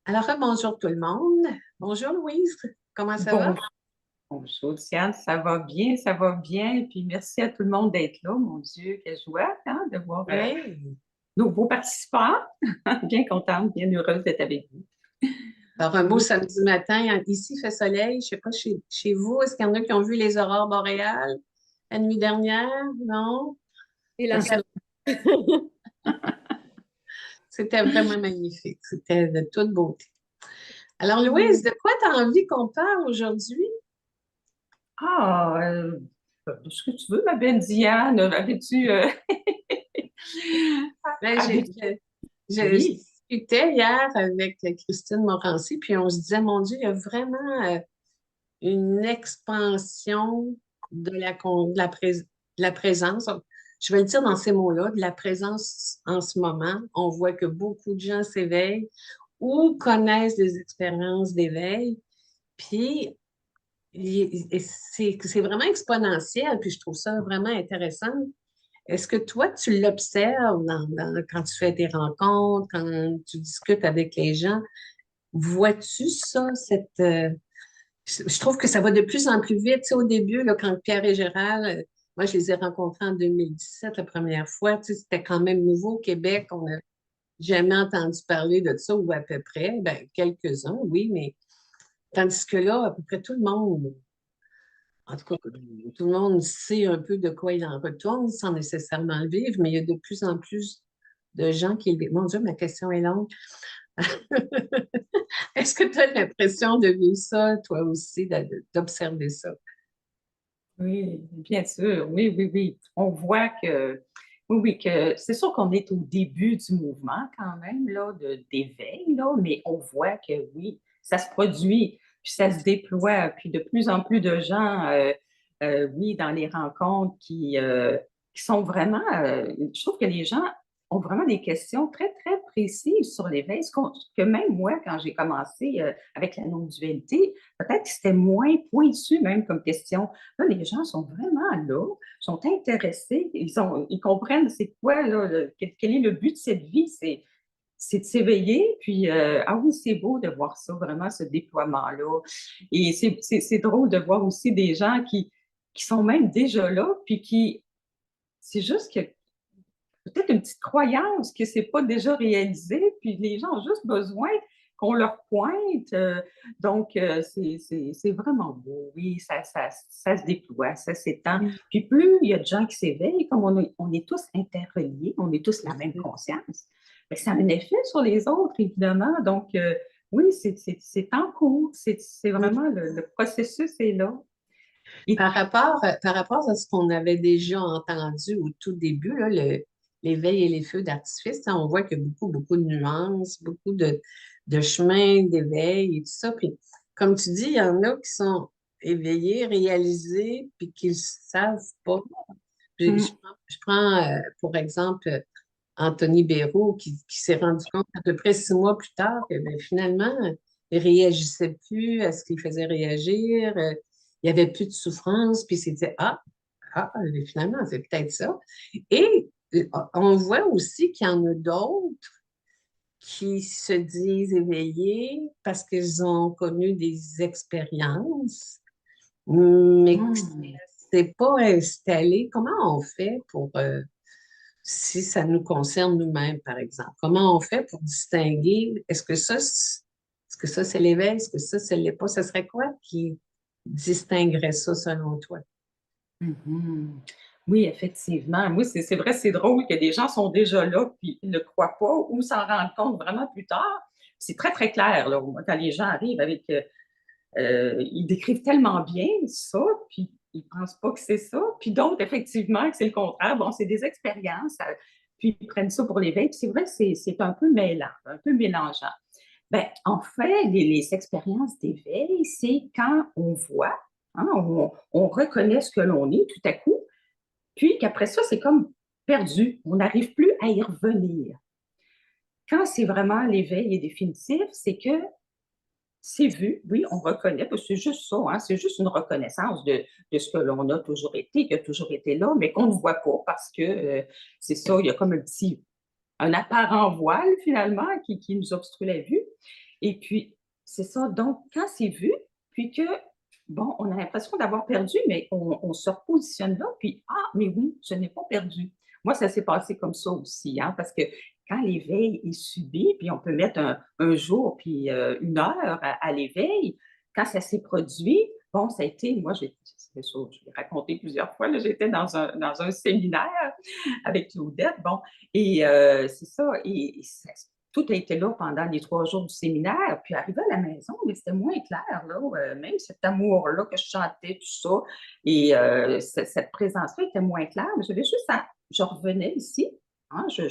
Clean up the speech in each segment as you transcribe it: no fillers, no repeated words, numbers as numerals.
Alors, bonjour tout le monde. Bonjour Louise, comment ça va? Bon, bonjour, Diane, ça va bien. Puis merci à tout le monde d'être là. Mon Dieu, quelle joie de voir Oui. nos beaux participants. Bien contente, bien heureuse d'être avec vous. Alors, un beau samedi matin. Ici, il fait soleil. Je ne sais pas chez vous, est-ce qu'il y en a qui ont vu les aurores boréales la nuit dernière? Non? Et la C'était chaleur. c'était vraiment magnifique. C'était de toute beauté. Alors, Louise, de quoi tu as envie qu'on parle aujourd'hui? Ah, ce que tu veux, ma belle Diane, avais-tu... Ben, avais je Oui. discutais hier avec Christine Morancy, puis on se disait, mon Dieu, il y a vraiment une expansion de la présence. Je vais le dire dans ces mots-là, de la présence en ce moment. On voit que beaucoup de gens s'éveillent ou connaissent des expériences d'éveil. Puis, c'est vraiment exponentiel, puis je trouve ça vraiment intéressant. Est-ce que toi, tu l'observes quand tu fais tes rencontres, quand tu discutes avec les gens? Vois-tu ça, je trouve que ça va de plus en plus vite. Tu sais, au début, là, quand Pierre et Gérald, moi, je les ai rencontrés en 2017 la première fois. Tu sais, c'était quand même nouveau au Québec. On n'a jamais entendu parler de ça, ou à peu près. Ben, quelques-uns, oui, mais tandis que là, à peu près tout le monde, en tout cas, tout le monde sait un peu de quoi il en retourne sans nécessairement le vivre, mais il y a de plus en plus de gens qui le vivent. Mon Dieu, ma question est longue. Est-ce que tu as l'impression de vivre ça, toi aussi, d'observer ça? Oui, bien sûr. Oui, oui, oui. On voit que, oui, oui, que c'est sûr qu'on est au début du mouvement quand même, là, d'éveil, là, mais on voit que oui, ça se produit, puis ça se déploie, puis de plus en plus de gens, oui, dans les rencontres qui sont vraiment, je trouve que les gens ont vraiment des questions très, très précises sur l'éveil, que même moi, quand j'ai commencé avec la non-dualité, peut-être que c'était moins pointu même comme question. Là, les gens sont vraiment là, sont intéressés, ils comprennent c'est quoi, là, quel est le but de cette vie, c'est de s'éveiller, puis ah oui, c'est beau de voir ça, vraiment, ce déploiement-là. Et c'est drôle de voir aussi des gens qui sont même déjà là, puis c'est juste que peut-être une petite croyance que c'est pas déjà réalisé, puis les gens ont juste besoin qu'on leur pointe. Donc, c'est vraiment beau. Oui, ça se déploie, ça s'étend. Puis plus il y a de gens qui s'éveillent, comme on est tous interreliés, on est tous la même conscience, ben, ça a un effet sur les autres, évidemment. Donc, oui, c'est en cours. C'est vraiment le processus est là. Et, Par rapport à ce qu'on avait déjà entendu au tout début, là, l'éveil et les feux d'artifice, hein, on voit qu'il y a beaucoup de nuances, beaucoup de chemins d'éveil et tout ça. Puis, comme tu dis, il y en a qui sont éveillés, réalisés, puis qui ne savent pas. hum, Je prends, pour exemple, Anthony Béraud, qui s'est rendu compte à peu près 6 mois plus tard que ben, finalement, il réagissait plus à ce qu'il faisait réagir, il n'y avait plus de souffrance, puis il s'est dit, finalement, c'est peut-être ça. Et on voit aussi qu'il y en a d'autres qui se disent éveillés parce qu'ils ont connu des expériences, mais que hum. c'est pas installé. Comment on fait pour si ça nous concerne nous-mêmes, par exemple? Comment on fait pour distinguer, est-ce que ça, c'est l'éveil? Est-ce que ça, c'est l'est pas? Ce serait quoi qui distinguerait ça selon toi? Mhm. Oui, effectivement. Oui, c'est vrai, c'est drôle que des gens sont déjà là, puis ils ne croient pas ou s'en rendent compte vraiment plus tard. C'est très, très clair, là, quand les gens arrivent avec, ils décrivent tellement bien ça, puis ils ne pensent pas que c'est ça, puis d'autres, effectivement, que c'est le contraire. Bon, c'est des expériences, puis ils prennent ça pour l'éveil, puis c'est vrai, c'est un peu mêlant, un peu mélangeant. Ben, en fait, les expériences d'éveil, c'est quand on voit, on reconnaît ce que l'on est tout à coup, puis qu'après ça, c'est comme perdu. On n'arrive plus à y revenir. Quand c'est vraiment l'éveil est définitif, c'est que c'est vu, oui, on reconnaît, parce que c'est juste ça, c'est juste une reconnaissance de ce que l'on a toujours été, qui a toujours été là, mais qu'on ne voit pas parce que c'est ça, il y a comme un apparent voile finalement qui nous obstrue la vue. Et puis, c'est ça. Donc, quand c'est vu, puis que, bon, on a l'impression d'avoir perdu, mais on se repositionne là, puis, ah, mais oui, je n'ai pas perdu. Moi, ça s'est passé comme ça aussi, hein, parce que quand l'éveil est subi, puis on peut mettre un jour, puis une heure à l'éveil, quand ça s'est produit, bon, ça a été, moi, c'est ça, je l'ai raconté plusieurs fois, là, j'étais dans un séminaire avec Claudette, bon, et c'est ça, et ça, tout a été là pendant les 3 jours du séminaire. Puis arrivé à la maison, mais c'était moins clair, là, même cet amour-là que je chantais, tout ça. Et cette présence-là était moins claire. Mais j'avais juste je revenais ici, hein, comment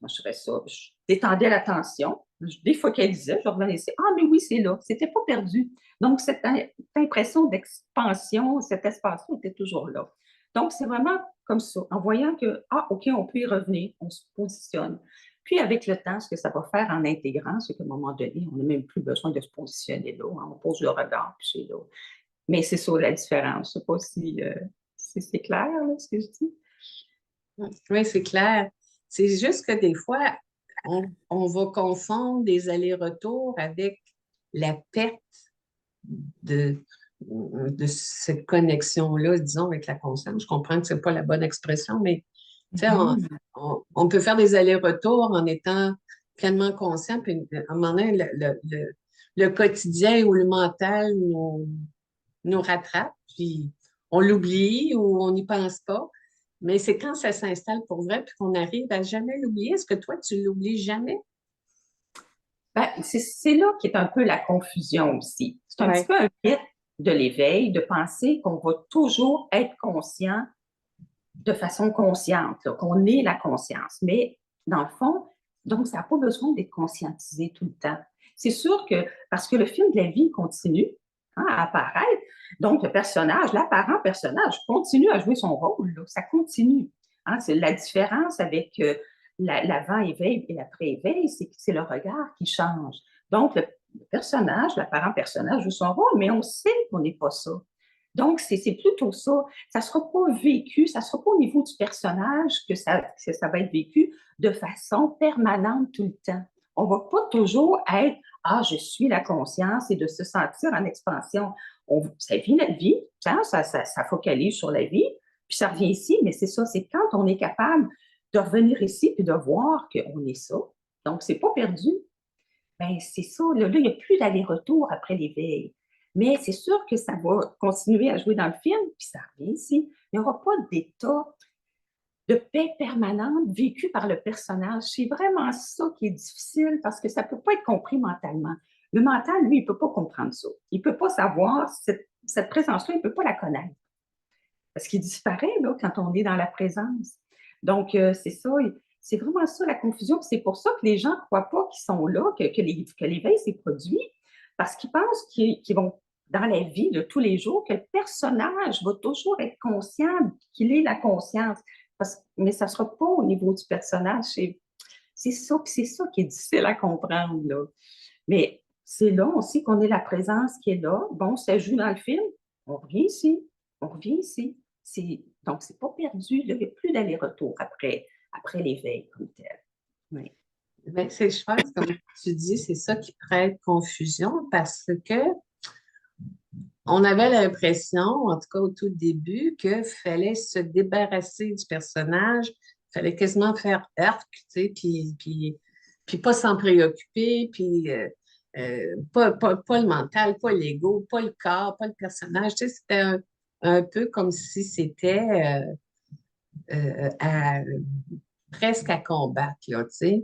je dirais ça? Je détendais l'attention, je défocalisais, je revenais ici. Ah, mais oui, c'est là. C'était pas perdu. Donc, cette impression d'expansion, cet espace-là était toujours là. Donc, c'est vraiment comme ça, en voyant que, ah, OK, on peut y revenir, on se positionne. Puis, avec le temps, ce que ça va faire en intégrant, c'est qu'à un moment donné, on n'a même plus besoin de se positionner là, hein, on pose le regard, puis c'est là. Mais c'est ça la différence. Je ne sais pas si c'est clair, là, ce que je dis. Oui, c'est clair. C'est juste que des fois, on va confondre des allers-retours avec la perte de, de cette connexion-là, disons, avec la conscience. Je comprends que ce n'est pas la bonne expression, mais tu sais, Mhm. on peut faire des allers-retours en étant pleinement conscient, puis à un moment donné, le quotidien ou le mental nous rattrape, puis on l'oublie ou on n'y pense pas. Mais c'est quand ça s'installe pour vrai, puis qu'on arrive à jamais l'oublier. Est-ce que toi, tu l'oublies jamais? Ben, c'est là qui est un peu la confusion aussi. C'est un petit Oui. peu un mythe de l'éveil de penser qu'on va toujours être conscient de façon consciente, qu'on est la conscience. Mais dans le fond, donc, ça n'a pas besoin d'être conscientisé tout le temps. C'est sûr que, parce que le film de la vie continue, hein, à apparaître, donc le personnage, l'apparent personnage, continue à jouer son rôle, là, ça continue. Hein, c'est la différence avec l'avant-éveil et l'après-éveil, c'est que c'est le regard qui change. Donc, le personnage, l'apparent personnage joue son rôle, mais on sait qu'on n'est pas ça. Donc, c'est plutôt ça. Ça ne sera pas vécu, ça ne sera pas au niveau du personnage que ça va être vécu de façon permanente tout le temps. On ne va pas toujours être ah, je suis la conscience et de se sentir en expansion. Ça vit la vie, hein, ça focalise sur la vie, puis ça revient ici, mais c'est ça, c'est quand on est capable de revenir ici et de voir qu'on est ça. Donc, c'est pas perdu. Ben, c'est ça, là, il n'y a plus d'aller-retour après l'éveil. Mais c'est sûr que ça va continuer à jouer dans le film, puis ça revient ici. Il n'y aura pas d'état de paix permanente vécu par le personnage. C'est vraiment ça qui est difficile parce que ça ne peut pas être compris mentalement. Le mental, lui, il ne peut pas comprendre ça. Il ne peut pas savoir cette présence-là, il ne peut pas la connaître. Parce qu'il disparaît là, quand on est dans la présence. Donc, c'est ça. C'est vraiment ça la confusion. C'est pour ça que les gens ne croient pas qu'ils sont là, que l'éveil s'est produit, parce qu'ils pensent qu'ils vont, dans la vie de tous les jours, que le personnage va toujours être conscient qu'il est la conscience. Mais ça ne sera pas au niveau du personnage. C'est ça, c'est ça qui est difficile à comprendre. Là. Mais c'est là aussi qu'on est la présence qui est là. Bon, ça joue dans le film. On revient ici. On revient ici. Donc, c'est pas perdu. Là. Il n'y a plus d'aller-retour après l'éveil comme tel. Oui. Ben, je pense, comme tu dis, c'est ça qui prête confusion parce que on avait l'impression, en tout cas au tout début, qu'il fallait se débarrasser du personnage, il fallait quasiment faire arc, tu sais, puis pas s'en préoccuper, puis pas le mental, pas l'ego, pas le corps, pas le personnage. Tu sais, c'était un peu comme si c'était presque à combattre, là, tu sais.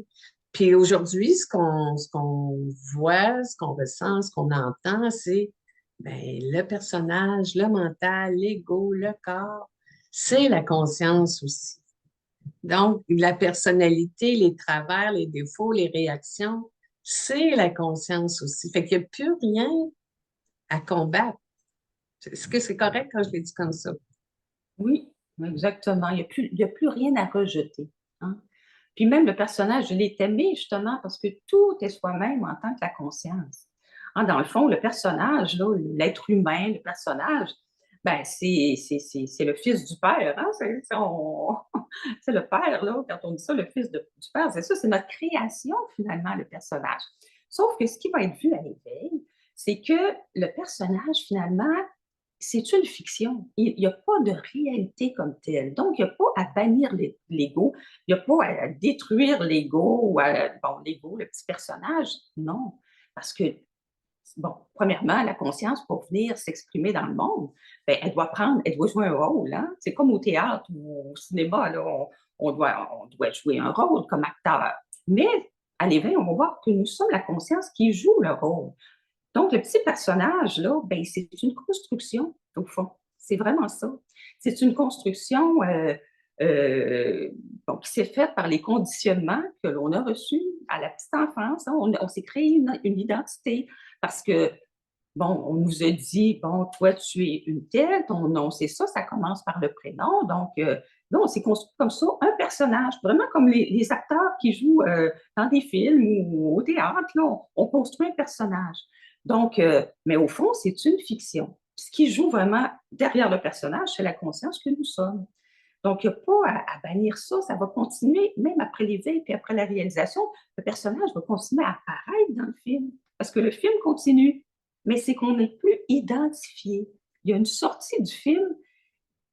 Puis aujourd'hui, ce qu'on voit, ce qu'on ressent, ce qu'on entend, c'est ben, le personnage, le mental, l'ego, le corps, c'est la conscience aussi. Donc, la personnalité, les travers, les défauts, les réactions, c'est la conscience aussi. Fait qu'il n'y a plus rien à combattre. Est-ce que c'est correct quand je l'ai dit comme ça? Oui, exactement. Il y a plus rien à rejeter. Hein? Puis même le personnage, je l'ai aimé justement parce que tout est soi-même en tant que la conscience. Hein, dans le fond, le personnage, l'être humain, le personnage, Ben, c'est le fils du père, hein? C'est le père, là, quand on dit ça, le fils du père, c'est ça, c'est notre création, finalement, le personnage. Sauf que ce qui va être vu à l'éveil, c'est que le personnage, finalement, c'est une fiction. Il n'y a pas de réalité comme telle. Donc, il n'y a pas à bannir l'ego, il n'y a pas à détruire l'ego ou bon, l'ego, le petit personnage. Non. Parce que bon, premièrement, la conscience, pour venir s'exprimer dans le monde, ben, elle doit jouer un rôle. Hein? C'est comme au théâtre ou au cinéma, là, on doit jouer un rôle comme acteur. Mais à l'éveil, on va voir que nous sommes la conscience qui joue le rôle. Donc, le petit personnage, là, ben, c'est une construction, au fond. C'est vraiment ça. C'est une construction euh, bon, qui s'est faite par les conditionnements que l'on a reçus à la petite enfance. Hein. On s'est créé une identité parce que, bon, on nous a dit, bon, toi, tu es une telle, ton nom, c'est ça commence par le prénom. Donc, là, on s'est construit comme ça un personnage, vraiment comme les acteurs qui jouent dans des films ou au théâtre, là, on construit un personnage. Donc, mais au fond, c'est une fiction. Ce qui joue vraiment derrière le personnage, c'est la conscience que nous sommes. Donc, il n'y a pas à bannir ça, ça va continuer, même après l'éveil, puis après la réalisation, le personnage va continuer à apparaître dans le film, parce que le film continue, mais c'est qu'on n'est plus identifié. Il y a une sortie du film,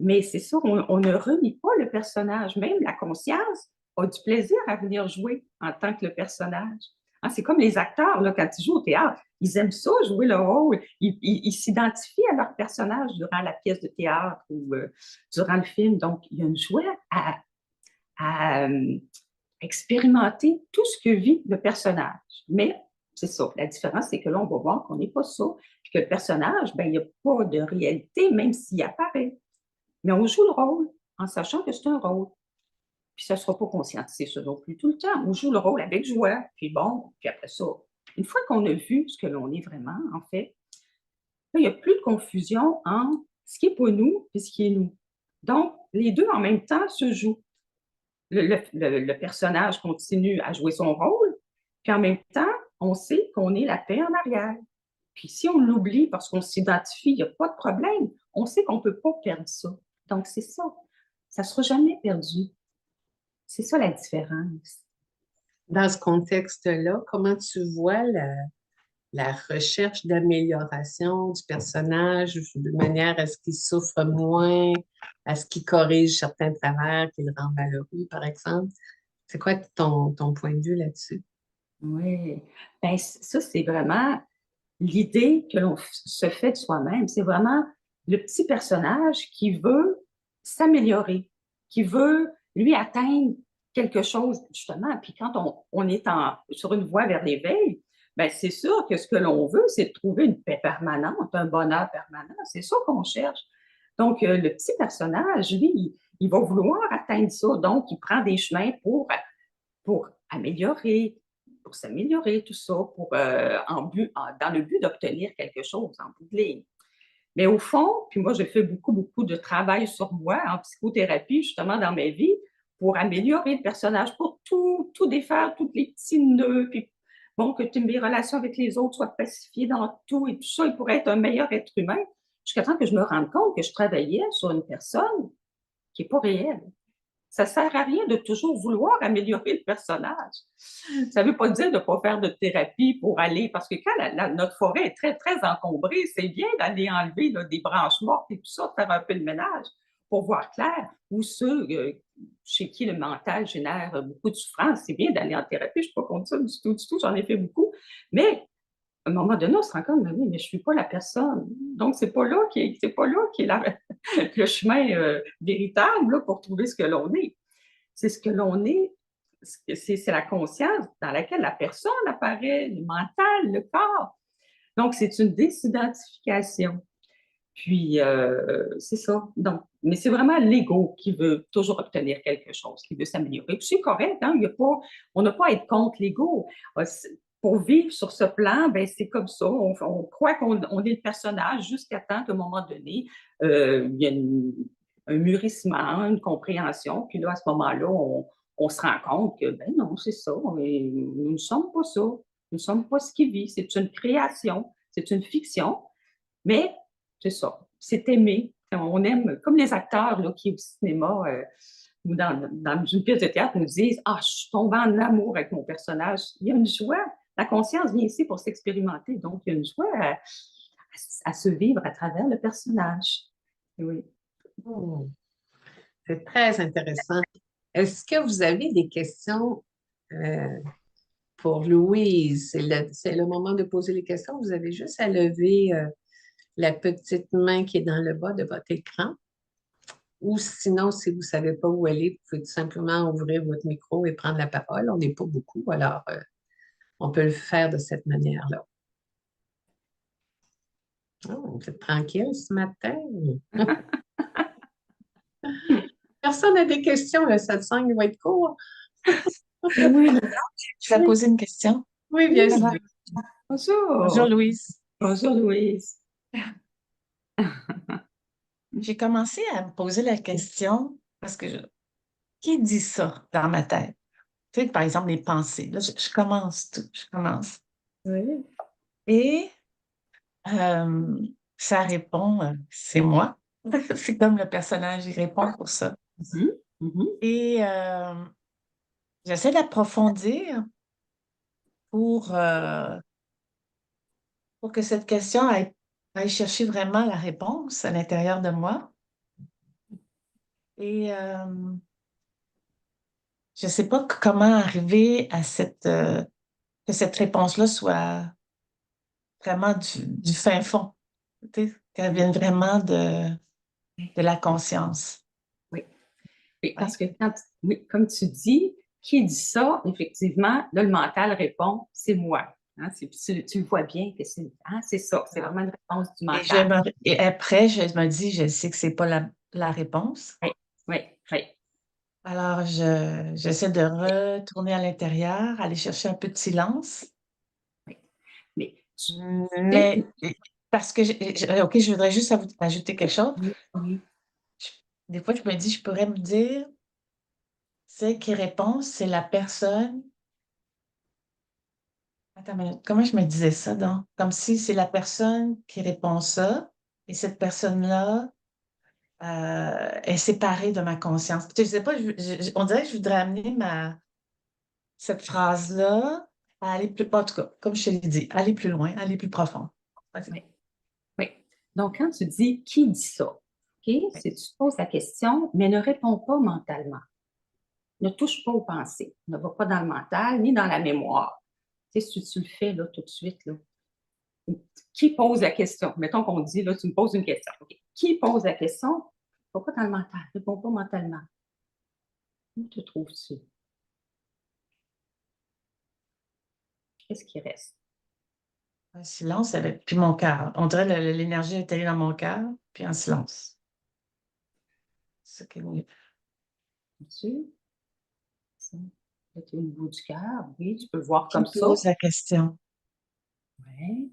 mais c'est ça, on ne renie pas le personnage. Même la conscience a du plaisir à venir jouer en tant que le personnage. Hein, c'est comme les acteurs, là, quand ils jouent au théâtre, ils aiment ça, jouer le rôle. Ils s'identifient à leur personnage durant la pièce de théâtre ou durant le film. Donc, il y a une joie à expérimenter tout ce que vit le personnage. Mais c'est ça, la différence, c'est que là, on va voir qu'on n'est pas ça, puis que le personnage, ben, il n'y a pas de réalité, même s'il apparaît. Mais on joue le rôle en sachant que c'est un rôle. Puis ça ne sera pas conscientisé ça non plus tout le temps. On joue le rôle avec joie. Puis bon, puis après ça, une fois qu'on a vu ce que l'on est vraiment, en fait, là, il n'y a plus de confusion entre ce qui n'est pas nous et ce qui est nous. Donc, les deux en même temps se jouent. Le personnage continue à jouer son rôle, puis en même temps, on sait qu'on est la paix en arrière. Puis si on l'oublie parce qu'on s'identifie, il n'y a pas de problème. On sait qu'on ne peut pas perdre ça. Donc, c'est ça. Ça ne sera jamais perdu. C'est ça la différence. Dans ce contexte-là, comment tu vois la recherche d'amélioration du personnage de manière à ce qu'il souffre moins, à ce qu'il corrige certains travers, qu'il rend malheureux, par exemple? C'est quoi ton point de vue là-dessus? Oui. Ben, ça, c'est vraiment l'idée que l'on se fait de soi-même. C'est vraiment le petit personnage qui veut s'améliorer, qui veut, lui, atteindre quelque chose, justement. Puis quand on est sur une voie vers l'éveil, ben, c'est sûr que ce que l'on veut, c'est de trouver une paix permanente, un bonheur permanent. C'est ça qu'on cherche. Donc, le petit personnage, lui, il va vouloir atteindre ça. Donc, il prend des chemins pour améliorer, pour s'améliorer, tout ça, dans le but d'obtenir quelque chose en bout de ligne. Mais au fond, puis moi, j'ai fait beaucoup, beaucoup de travail sur moi en psychothérapie, justement, dans ma vie, pour améliorer le personnage, pour tout défaire, tous les petits nœuds, puis bon, que mes relations avec les autres soient pacifiées dans tout et tout ça, et pour être un meilleur être humain, jusqu'à temps que je me rende compte que je travaillais sur une personne qui n'est pas réelle. Ça ne sert à rien de toujours vouloir améliorer le personnage. Ça ne veut pas dire de ne pas faire de thérapie pour aller, parce que quand notre forêt est très, très encombrée, c'est bien d'aller enlever là, des branches mortes et tout ça, de faire un peu de ménage pour voir clair. Ou ceux chez qui le mental génère beaucoup de souffrance, c'est bien d'aller en thérapie. Je ne suis pas contre ça du tout, j'en ai fait beaucoup. Mais à un moment donné, on se rend compte, mais oui, mais je ne suis pas la personne. Donc, c'est pas là c'est pas là qui est le chemin véritable là, pour trouver ce que l'on est. C'est ce que l'on est, c'est la conscience dans laquelle la personne apparaît, le mental, le corps. Donc, c'est une désidentification. Puis, c'est ça. Donc, mais c'est vraiment l'ego qui veut toujours obtenir quelque chose, qui veut s'améliorer. Puis c'est correct, hein? On n'a pas à être contre l'ego. Pour vivre sur ce plan, ben, c'est comme ça. On croit qu'on est le personnage jusqu'à temps qu'à un moment donné, il y a un mûrissement, une compréhension. Puis là, à ce moment-là, on se rend compte que, ben non, c'est ça. Nous ne sommes pas ça. Nous ne sommes pas ce qui vit. C'est une création. C'est une fiction. Mais c'est ça. C'est aimer on aime, comme les acteurs là, qui au cinéma ou dans une pièce de théâtre nous disent « Ah, je suis tombée en amour avec mon personnage ». Il y a une joie. La conscience vient ici pour s'expérimenter. Donc, il y a une joie à se vivre à travers le personnage. Oui. Hmm, c'est très intéressant. Est-ce que vous avez des questions euh, pour Louise? C'est le moment de poser les questions. Vous avez juste à lever la petite main qui est dans le bas de votre écran. Ou sinon, si vous ne savez pas où aller, vous pouvez tout simplement ouvrir votre micro et prendre la parole. On n'est pas beaucoup, alors on peut le faire de cette manière-là. Oh, vous êtes tranquille ce matin? Personne n'a des questions, le satsang va être court. Oui, Je vais poser une question. Oui, bien Ça sûr. va? Bonjour, bonjour. Louise. Bonjour, Louise. J'ai commencé à me poser la question parce que qui dit ça dans ma tête? Tu sais, par exemple, les pensées. Là, je commence tout. Je commence. Oui. Et euh, ça répond, c'est moi. C'est comme le personnage, il répond pour ça. Mhm, mhm. Et j'essaie d'approfondir pour, euh, pour que cette question aille chercher vraiment la réponse à l'intérieur de moi. Et je ne sais pas comment arriver à que cette réponse-là soit vraiment du fin fond, tu sais, qu'elle vienne vraiment de la conscience. Oui. Oui, Ouais. parce que oui, comme tu dis, qui dit ça, effectivement, là, le mental répond, c'est moi. Hein, tu le vois bien que c'est ça, c'est vraiment une réponse du mental. Et après, je me dis, je sais que c'est pas la réponse. Oui, oui, oui. Alors, j'essaie de retourner à l'intérieur, aller chercher un peu de silence. Oui. Mais Mais parce que, OK, je voudrais juste ajouter quelque chose. oui, oui, Je- Des fois, je me dis, je pourrais me dire, celle qui répond, c'est la personne. Attends, mais comment je me disais ça, donc? Comme si c'est la personne qui répond ça, et cette personne-là est séparée de ma conscience. Je sais pas, on dirait que je voudrais amener cette phrase-là à aller plus, en tout cas, comme je te l'ai dit, aller plus loin, aller plus profond. Vas-y. oui, oui. Donc, quand tu dis qui dit ça, OK, Oui. c'est tu te poses la question, mais ne réponds pas mentalement. Ne touche pas aux pensées. Ne va pas dans le mental ni dans la mémoire. Tu sais, si tu le fais là, tout de suite, là, qui pose la question? Mettons qu'on dit, là, tu me poses une question. Okay. Qui pose la question? Pourquoi dans le mental? Réponds pas mentalement. Où te trouves-tu? Qu'est-ce qui reste? Un silence avec, puis mon cœur. On dirait l'énergie est allée dans mon cœur, puis en silence. C'est ça qui est mieux. Tu au niveau du cœur, oui, tu peux le voir Qui comme ça. pose la question? Oui.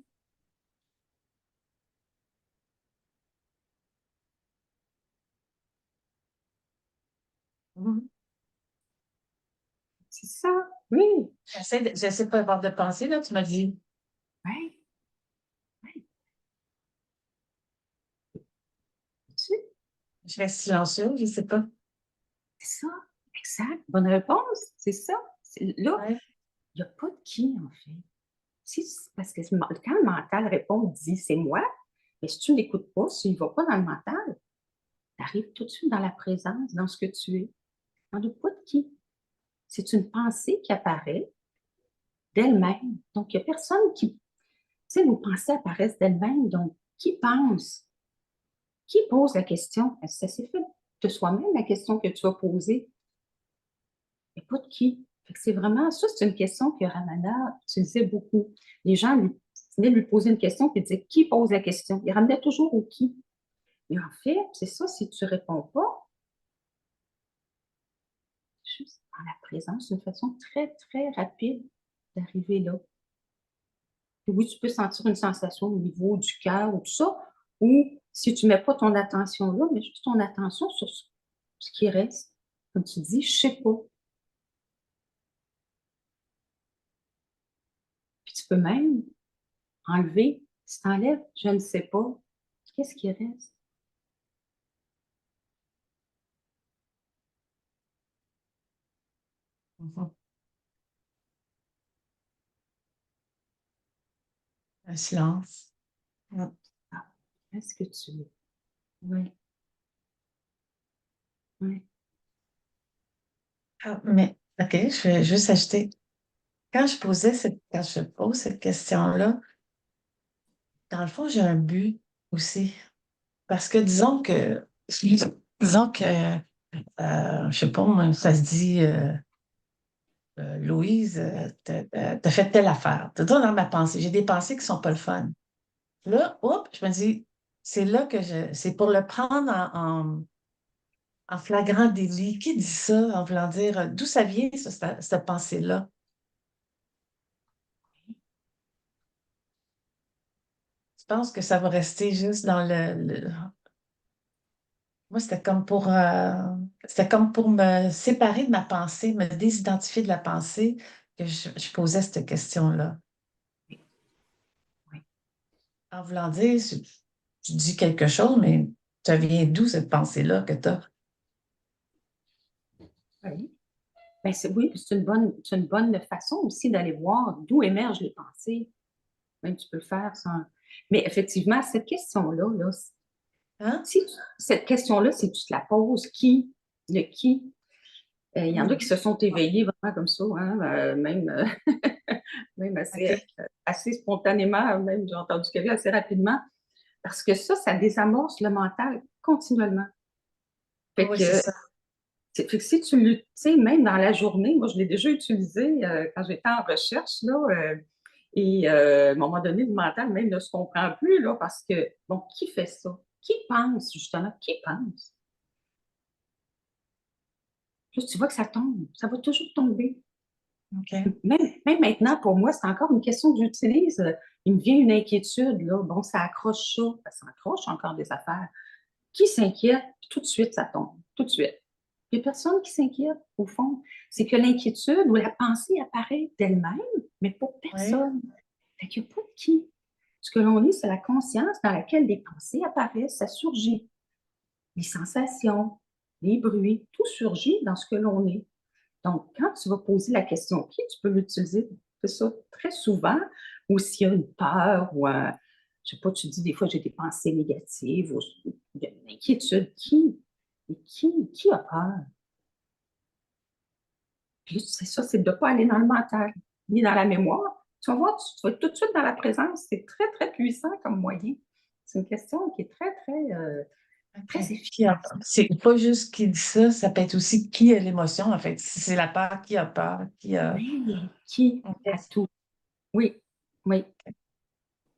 Mhm. C'est ça, oui. J'essaie pas d'avoir de pensée, là, tu m'as dit. Oui, oui. Tu Je reste silencieux, je sais pas. c'est ça, exact. Bonne réponse, c'est ça. Là, Ouais. il n'y a pas de qui, en fait. Parce que quand le mental répond, dit c'est moi, mais si tu ne l'écoutes pas, si tu ne vas pas dans le mental, tu arrives tout de suite dans la présence, dans ce que tu es. Dans le pas de qui. C'est une pensée qui apparaît d'elle-même. Donc, il n'y a personne qui. Tu sais, nos pensées apparaissent d'elles-mêmes. Donc, qui pense? Qui pose la question? Ça s'est fait de soi-même, la question que tu as posée. Il n'y a pas de qui. C'est vraiment ça, c'est une question que Ramana utilisait beaucoup. Les gens venaient lui poser une question et disaient qui pose la question? Il ramenait toujours au qui. Mais en fait, c'est ça, si tu ne réponds pas, juste dans la présence, c'est une façon très, très rapide d'arriver là. Et oui, tu peux sentir une sensation au niveau du cœur ou tout ça, ou si tu ne mets pas ton attention là, mais juste ton attention sur ce qui reste. Comme tu dis, je ne sais pas. Puis tu peux même enlever, si tu enlèves, je ne sais pas, qu'est-ce qui reste? Mhm. Un silence. Mm. Ah, est-ce que tu... Oui, oui. Ah, mais, OK, je vais juste ajouter. Quand quand je pose cette question-là, dans le fond, j'ai un but aussi. Parce que disons que, je sais pas, moi, ça se dit, Louise, t'as fait telle affaire. T'as dans ma pensée. J'ai des pensées qui sont pas le fun. Là, hop, je me dis, c'est pour le prendre en flagrant délit. Qui dit ça en voulant dire, d'où ça vient, ça, cette pensée-là? Je pense que ça va rester juste dans moi, c'était comme pour me séparer de ma pensée, me désidentifier de la pensée que je posais cette question-là. Oui. En voulant dire, tu dis quelque chose, mais ça vient d'où cette pensée-là que tu as? Oui. Ben, oui, c'est une bonne façon aussi d'aller voir d'où émergent les pensées. Même tu peux le faire sans... Mais effectivement, cette question-là, là, Hein? cette question-là, si tu te la poses, le qui, il y en a qui se sont éveillés vraiment comme ça, hein, même, même OK. assez spontanément, même j'ai entendu quelqu'un assez rapidement, parce que ça désamorce le mental continuellement. Fait Oui, c'est que, ça. fait que si tu sais, même dans la journée, moi je l'ai déjà utilisé quand j'étais en recherche, là, à un moment donné, le mental même ne se comprend plus, là, parce que, bon, qui fait ça? Qui pense, justement? Qui pense? Là, tu vois que ça tombe, ça va toujours tomber. OK. Même maintenant, pour moi, c'est encore une question que j'utilise. Il me vient une inquiétude, là. Bon, ça accroche ça. Ça accroche encore des affaires. Qui s'inquiète? Tout de suite, ça tombe. Tout de suite. Il n'y a personne qui s'inquiète, au fond. C'est que l'inquiétude ou la pensée apparaît d'elle-même, mais pour Oui. personne. Fait qu'il n'y a pas de qui. Ce que l'on est, c'est la conscience dans laquelle des pensées apparaissent, ça surgit. Les sensations, les bruits, tout surgit dans ce que l'on est. Donc, quand tu vas poser la question qui, tu peux l'utiliser, c'est ça, très souvent, ou s'il y a une peur ou je sais pas, tu dis des fois j'ai des pensées négatives ou il y a une inquiétude, qui a peur? Puis c'est ça, c'est de ne pas aller dans le mental, ni dans la mémoire. Tu vas voir, tu vas être tout de suite dans la présence. C'est très, très puissant comme moyen. C'est une question qui est très, très, OK. très Qui a efficace. C'est pas juste qui dit ça peut être aussi qui a l'émotion, en fait. Si c'est la peur, qui a peur, qui a. Oui, qui OK. a tout? Oui, oui,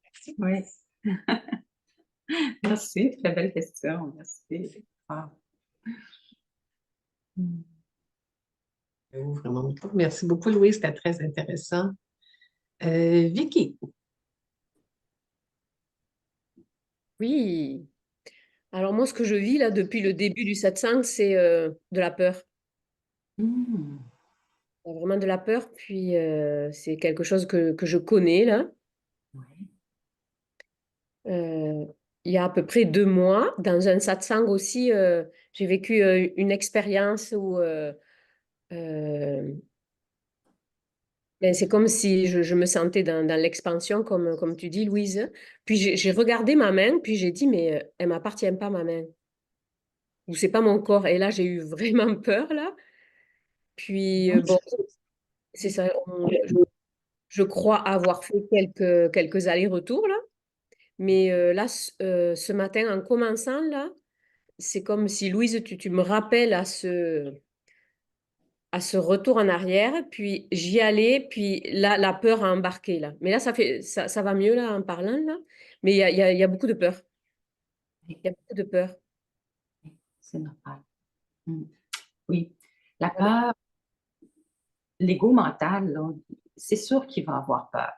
Merci. oui. Merci, très belle question. Merci. Merci. Ah. Mm. Vraiment beaucoup. Merci beaucoup, Louise, c'était très intéressant. Vicky, Oui. Alors moi, ce que je vis là depuis le début du satsang, c'est de la peur. Mm. Vraiment de la peur. Puis c'est quelque chose que je connais là. Ouais. Euh, il y a à peu près 2 mois, dans un satsang aussi, j'ai vécu une expérience où euh, ben, c'est comme si je me sentais dans l'expansion, comme tu dis, Louise. Puis j'ai regardé ma main, puis j'ai dit, mais elle m'appartient pas, ma main. Ou c'est pas mon corps. Et là, j'ai eu vraiment peur là. Puis bon, c'est ça. Je crois avoir fait quelques allers-retours là. Mais là, ce matin, en commençant là, c'est comme si Louise, tu me rappelles à ce retour en arrière. Puis j'y allais, puis là, la peur a embarqué là. Mais là, ça va mieux là en parlant là. Mais il y a beaucoup de peur. Oui, Il y a beaucoup de peur. c'est normal. Mm. Oui. La peur, l'ego mental, là, c'est sûr qu'il va avoir peur.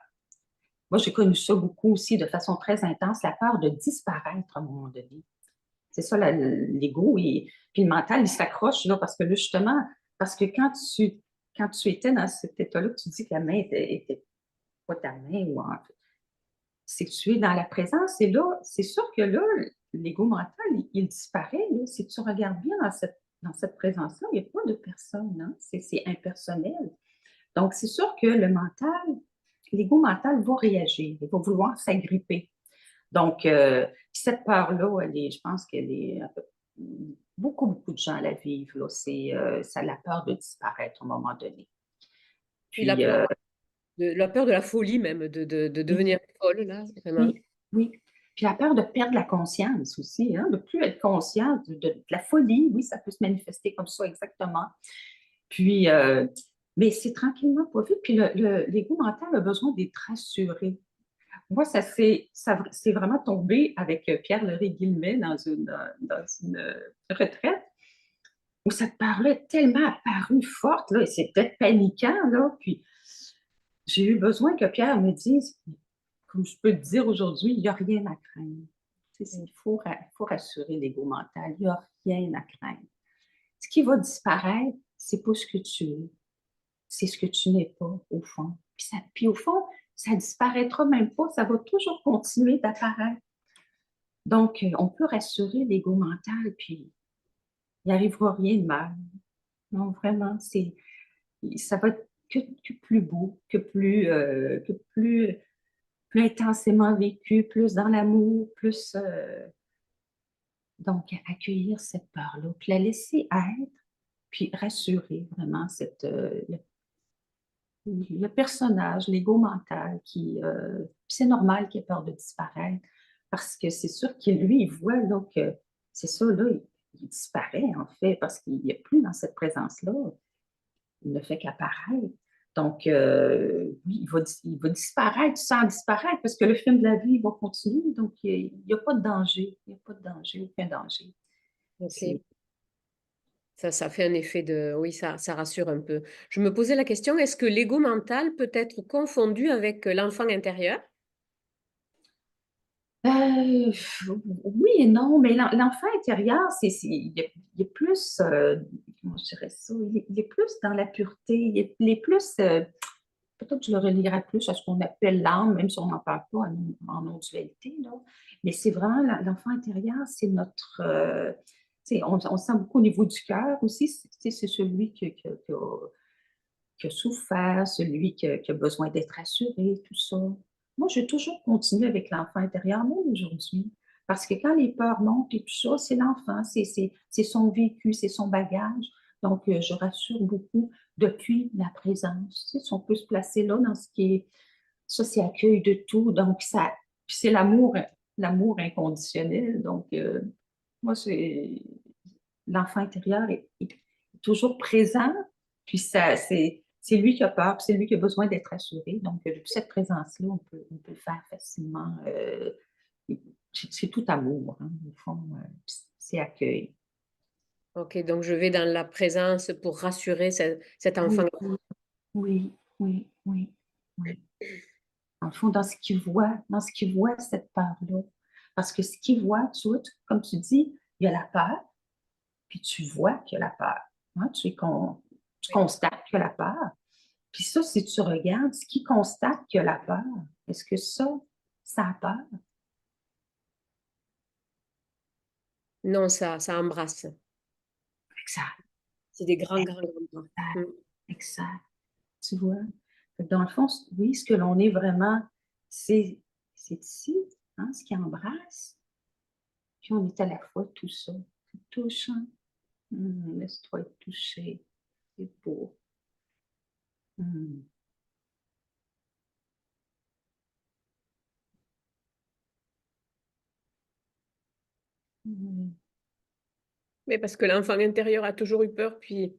Moi, j'ai connu ça beaucoup aussi de façon très intense, la peur de disparaître à un moment donné. C'est ça, l'ego. Puis le mental, il s'accroche là, parce que là, justement, parce que quand tu étais dans cet état-là, tu dis que la main était pas ta main, c'est que tu es dans la présence. Et là, c'est sûr que là, l'ego mental, il disparaît. Là, si tu regardes bien dans dans cette présence-là, il n'y a pas de personne, hein? C'est impersonnel. Donc, c'est sûr que le mental, l'ego mental va réagir, il va vouloir s'agripper. Donc, cette peur-là, je pense qu'elle est beaucoup de gens la vivent. Là. Ça a la peur de disparaître à un moment donné. Puis la Puis, peur la peur de la folie même, de oui, devenir folle, là, vraiment. oui, oui. Puis la peur de perdre la conscience aussi, hein, de ne plus être conscient de la folie. Oui, ça peut se manifester comme ça, exactement. Puis, mais c'est tranquillement pas vite. Puis l'ego mental a besoin d'être rassuré. Moi, c'est vraiment tombé avec Pierre-Larry Guillemet dans une retraite où ça parlait tellement apparu forte, là, et c'était paniquant, là. Puis j'ai eu besoin que Pierre me dise, comme je peux te dire aujourd'hui, il n'y a rien à craindre. Il faut rassurer l'ego mental, il n'y a rien à craindre. Ce qui va disparaître, c'est pas ce que tu es, c'est ce que tu n'es pas, au fond. Puis au fond, ça disparaîtra même pas, ça va toujours continuer d'apparaître. Donc, on peut rassurer l'ego mental, puis il n'arrivera rien de mal. Non, vraiment, ça va être que plus beau, plus intensément vécu, plus dans l'amour, plus. Donc, accueillir cette peur-là, puis la laisser être, puis rassurer vraiment le personnage, l'ego mental c'est normal qu'il ait peur de disparaître parce que c'est sûr que lui, il voit là, que c'est ça, là, il disparaît en fait parce qu'il n'y a plus dans cette présence-là. Il ne fait qu'apparaître. Donc, oui, il va disparaître sans disparaître parce que le film de la vie va continuer. Donc, il n'y a pas de danger. Il n'y a pas de danger, aucun danger. Ok. Ça fait un effet de... Oui, ça rassure un peu. Je me posais la question, est-ce que l'ego mental peut être confondu avec l'enfant intérieur? Euh, oui et non, mais l'enfant intérieur, il est plus, comment je dirais ça, il est plus dans la pureté, il est plus, peut-être que je le relierais plus à ce qu'on appelle l'âme, même si on n'en parle pas en non-dualité, là. Mais c'est vraiment l'enfant intérieur, c'est notre, on sent beaucoup au niveau du cœur aussi, c'est celui qui a souffert, celui qui a besoin d'être rassuré, tout ça. Moi, j'ai toujours continué avec l'enfant intérieur, même aujourd'hui. Parce que quand les peurs montent et tout ça, c'est l'enfant, c'est son vécu, c'est son bagage. Donc, je rassure beaucoup depuis la présence. Tu sais, si on peut se placer là dans ce qui est, ça, c'est accueil de tout. Donc, c'est l'amour inconditionnel. Donc, moi, l'enfant intérieur est toujours présent. Puis c'est lui qui a peur, puis c'est lui qui a besoin d'être assuré. Donc, depuis cette présence-là, on peut le faire facilement. C'est tout amour, hein, au fond. C'est accueil. Ok, donc je vais dans la présence pour rassurer cet enfant. Oui, oui, oui, oui, oui. En fond, dans ce qu'il voit, cette peur-là. Parce que ce qu'il voit, tu vois, comme tu dis, il y a la peur, puis tu vois qu'il y a la peur. Hein, tu constates qu'il y a la peur. Puis ça, si tu regardes, ce qui constate qu'il y a la peur, est-ce que ça a peur? Non, ça embrasse. Exact, C'est des grands pas. Mm. exact. Tu vois? Dans le fond, oui, ce que l'on est vraiment, c'est ici, hein, ce qui embrasse. Puis on est à la fois tout ça. C'est touchant. Laisse-toi être touché. C'est beau. Hum. Hum. Mais parce que l'enfant intérieur a toujours eu peur, puis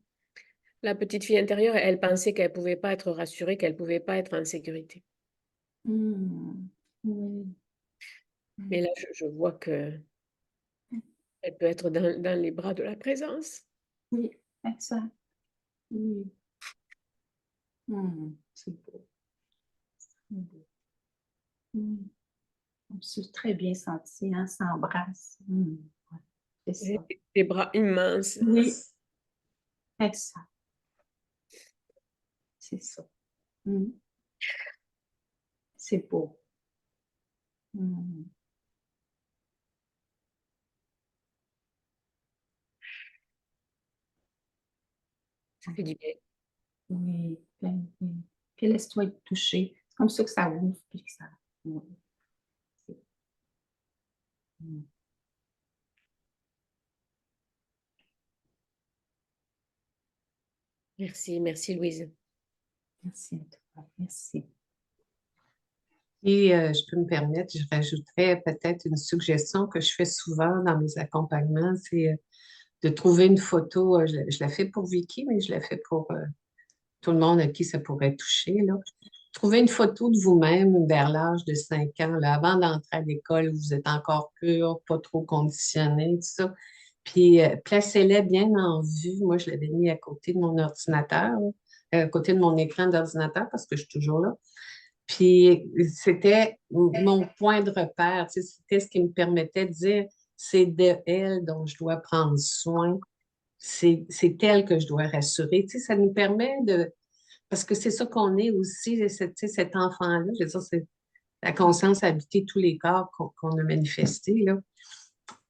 la petite fille intérieure, elle pensait qu'elle pouvait pas être rassurée, qu'elle pouvait pas être en sécurité. Hum. Oui. Mais là, je vois que elle peut être dans les bras de la présence. Oui, exact. Oui. C'est beau. C'est beau. Hum. On s'est très bien senti, hein, s'embrasse. Ouais, c'est ça. Des bras immenses. Oui, exact, c'est ça. Mm. C'est beau. Mm. Ça fait du bien. Oui, oui. Puis laisse-toi être touché. C'est comme ça que ça ouvre, puis que ça. Oui. Mm. Merci Louise. Merci à toi. Merci. Et je peux me permettre, je rajouterais peut-être une suggestion que je fais souvent dans mes accompagnements, c'est de trouver une photo. Je la fais pour Vicky, mais je la fais pour tout le monde à qui ça pourrait toucher, là. Trouvez une photo de vous-même vers l'âge de 5 ans, là, avant d'entrer à l'école, où vous êtes encore pur, pas trop conditionné, tout ça. Puis placez-les bien en vue. Moi, je l'avais mis à côté de mon ordinateur, là, à côté de mon écran d'ordinateur parce que je suis toujours là. Puis c'était mon point de repère, tu sais, c'était ce qui me permettait de dire, c'est de elle dont je dois prendre soin, c'est elle que je dois rassurer. Tu sais, ça nous permet de, parce que c'est ça qu'on est aussi, tu sais, cet enfant-là, je veux dire, c'est la conscience a habité tous les corps qu'on a manifestés, là.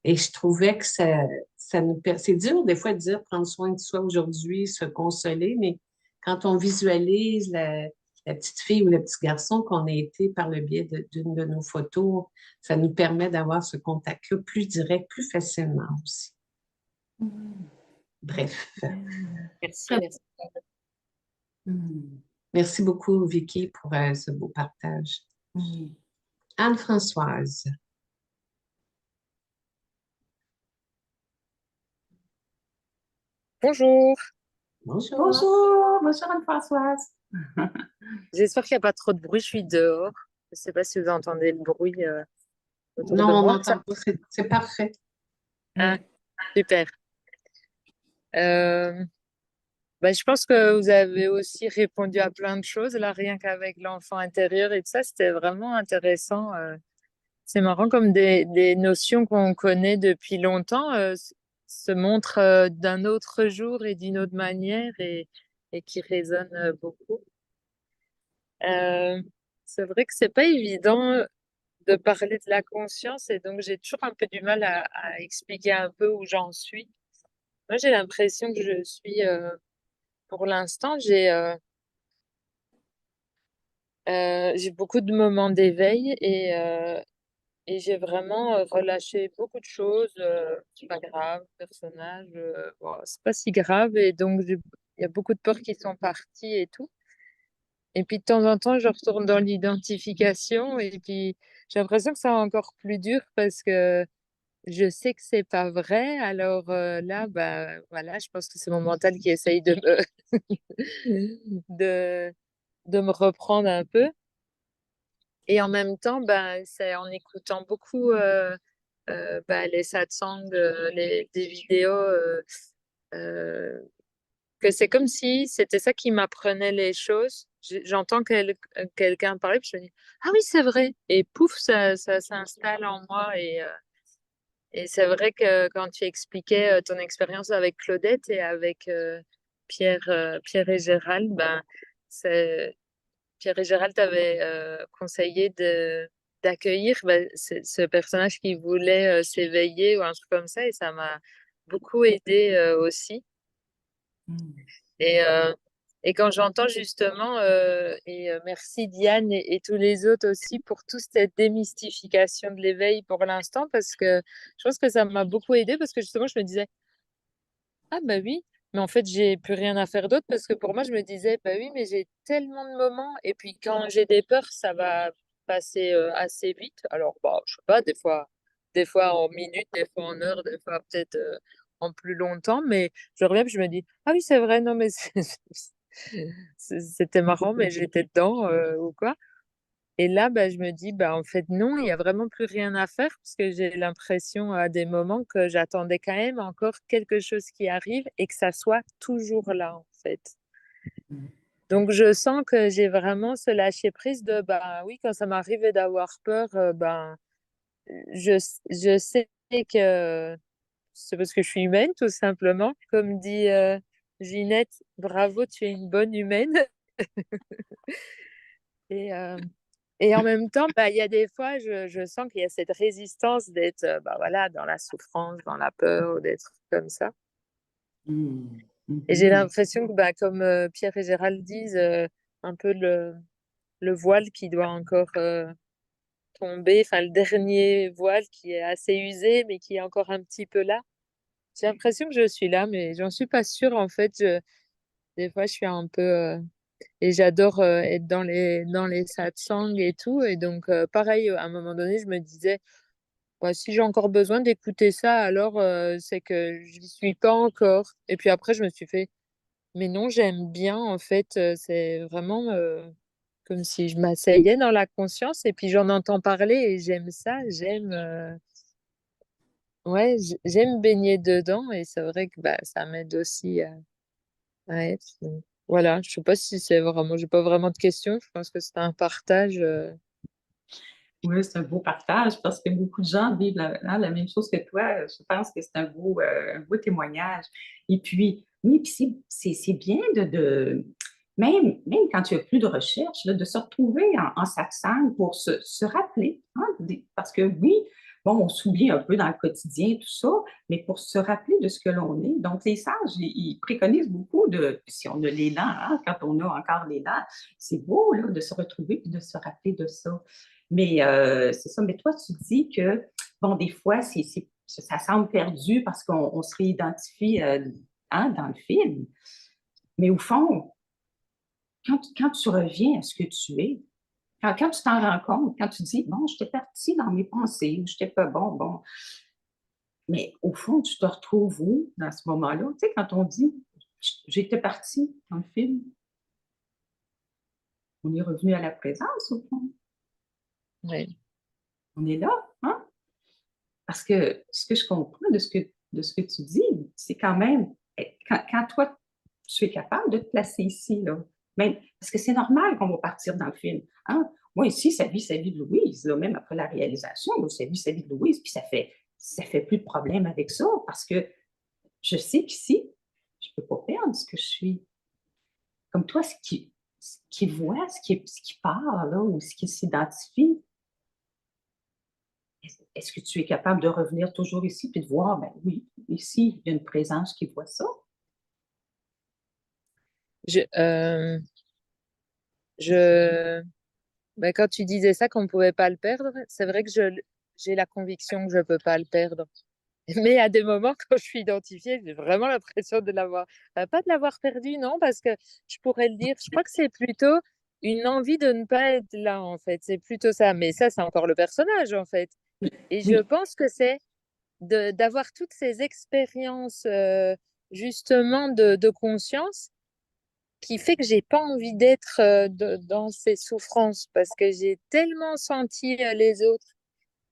Et je trouvais que ça nous c'est dur des fois de dire prendre soin de soi aujourd'hui, se consoler, mais quand on visualise la petite fille ou le petit garçon qu'on a été par le biais d'une de nos photos, ça nous permet d'avoir ce contact-là plus direct, plus facilement aussi. Mm. Bref, Merci. Mm. merci beaucoup, Vicky, pour ce beau partage. Mm. Anne-Françoise, Bonjour, bonjour. Bonjour Anne-Françoise. j'espère qu'il n'y a pas trop de bruit, je suis dehors. Je ne sais pas si vous entendez le bruit autour Non, de on moi. n'entend pas, c'est parfait. Ah, super. Euh, je pense que vous avez aussi répondu à plein de choses, là, rien qu'avec l'enfant intérieur et tout ça, c'était vraiment intéressant. C'est marrant comme des notions qu'on connaît depuis longtemps se montrent d'un autre jour et d'une autre manière et qui résonnent beaucoup. Euh, c'est vrai que c'est pas évident de parler de la conscience et donc j'ai toujours un peu du mal à expliquer un peu où j'en suis. Moi, j'ai l'impression que je suis, pour l'instant, j'ai beaucoup de moments d'éveil et j'ai vraiment relâché beaucoup de choses. C'est pas grave, personnage, bon, c'est pas si grave et donc il y a beaucoup de peurs qui sont parties et tout. Et puis de temps en temps, je retourne dans l'identification et puis j'ai l'impression que c'est encore plus dur parce que je sais que c'est pas vrai. Alors là, bah voilà, je pense que c'est mon mental qui essaye de, de me reprendre un peu. Et en même temps, bah, c'est en écoutant beaucoup les satsangs, des vidéos, euh, que c'est comme si c'était ça qui m'apprenait les choses. J'entends quelqu'un parler, puis je me dis, ah oui, c'est vrai. Et pouf, ça s'installe en moi. Et c'est vrai que quand tu expliquais ton expérience avec Claudette et avec Pierre et Gérald, Pierre et Gérald t'avaient conseillé d'accueillir ce personnage qui voulait s'éveiller ou un truc comme ça. Et ça m'a beaucoup aidé aussi. Mm. Et, euh, et quand j'entends justement, merci Diane et tous les autres aussi pour toute cette démystification de l'éveil pour l'instant, parce que je pense que ça m'a beaucoup aidé parce que justement, je me disais, ah bah oui, mais en fait, j'ai plus rien à faire d'autre parce que pour moi, je me disais, bah oui, mais j'ai tellement de moments et puis quand j'ai des peurs, ça va passer assez vite. Alors, bah, je sais pas, des fois en minutes, des fois en heures, des fois peut-être en plus longtemps, mais je reviens puis je me dis, ah oui, c'est vrai, non, mais c'était marrant, mais j'étais dedans ou quoi. Et là, bah, je me dis, bah, en fait, non, il n'y a vraiment plus rien à faire parce que j'ai l'impression à des moments que j'attendais quand même encore quelque chose qui arrive et que ça soit toujours là, en fait. Mm. Donc, je sens que j'ai vraiment ce lâcher-prise de, bah oui, quand ça m'arrive d'avoir peur, je, je sais que c'est parce que je suis humaine, tout simplement. Comme dit Ginette, bravo, tu es une bonne humaine. Et, et en même temps, bah, il y a des fois, je sens qu'il y a cette résistance d'être voilà, dans la souffrance, dans la peur, d'être comme ça. Mm. Et j'ai Mhm. l'impression que, bah, comme Pierre et Gérald disent, un peu le voile qui doit encore tomber, enfin le dernier voile qui est assez usé, mais qui est encore un petit peu là. J'ai l'impression que je suis là, mais j'en suis pas sûre en fait. Des fois, je suis un peu et j'adore être dans les satsangs et tout. Et donc, pareil, à un moment donné, je me disais, ouais, si j'ai encore besoin d'écouter ça, alors c'est que je n'y suis pas encore. Et puis après, je me suis fait, mais non, j'aime bien en fait. C'est vraiment comme si je m'asseyais dans la conscience et puis j'en entends parler et j'aime ça. Ouais, j'aime baigner dedans et c'est vrai que bah, ça m'aide aussi à être. Voilà, je sais pas si c'est vraiment, j'ai pas vraiment de questions. Je pense que c'est un partage. Oui, c'est un beau partage parce que beaucoup de gens vivent la même chose que toi. Je pense que c'est un beau témoignage. Et puis, oui, puis c'est bien même quand tu n'as plus de recherche, là, de se retrouver en satsang pour se rappeler. Hein, parce que oui, bon, on s'oublie un peu dans le quotidien, tout ça, mais pour se rappeler de ce que l'on est. Donc, les sages, ils préconisent beaucoup si on a l'élan, hein, quand on a encore l'élan, c'est beau là, de se retrouver et de se rappeler de ça. Mais c'est ça. Mais toi, tu dis que, bon, des fois, ça semble perdu parce qu'on se réidentifie hein, dans le film. Mais au fond, quand tu reviens à ce que tu es, quand tu t'en rends compte, quand tu dis, bon, j'étais partie dans mes pensées, j'étais pas bon, mais au fond, tu te retrouves où dans ce moment-là? Tu sais, quand on dit, j'étais partie dans le film, on est revenu à la présence, au fond. Ouais. On est là, hein? Parce que ce que je comprends de ce que tu dis, c'est quand même, quand toi, tu es capable de te placer ici, là, même, parce que c'est normal qu'on va partir dans le film. Hein? Moi, ici, ça vit sa vie de Louise, là, même après la réalisation, là, ça vit sa vie de Louise, puis ça fait plus de problème avec ça, parce que je sais qu'ici, je ne peux pas perdre ce que je suis. Comme toi, ce qui voit, ce qui part, là, ou ce qui s'identifie, est-ce que tu es capable de revenir toujours ici et de voir, ben oui, ici, il y a une présence qui voit ça? Je, euh, je, ben, quand tu disais ça qu'on ne pouvait pas le perdre, c'est vrai que j'ai la conviction que je ne peux pas le perdre. Mais à des moments, quand je suis identifiée, j'ai vraiment l'impression de l'avoir, pas de l'avoir perdu, non, parce que je pourrais le dire. Je crois que c'est plutôt une envie de ne pas être là, en fait. C'est plutôt ça. Mais ça, c'est encore le personnage, en fait. Et je Oui, pense que c'est d'avoir toutes ces expériences, justement, de conscience qui fait que j'ai pas envie d'être dans ces souffrances parce que j'ai tellement senti les autres.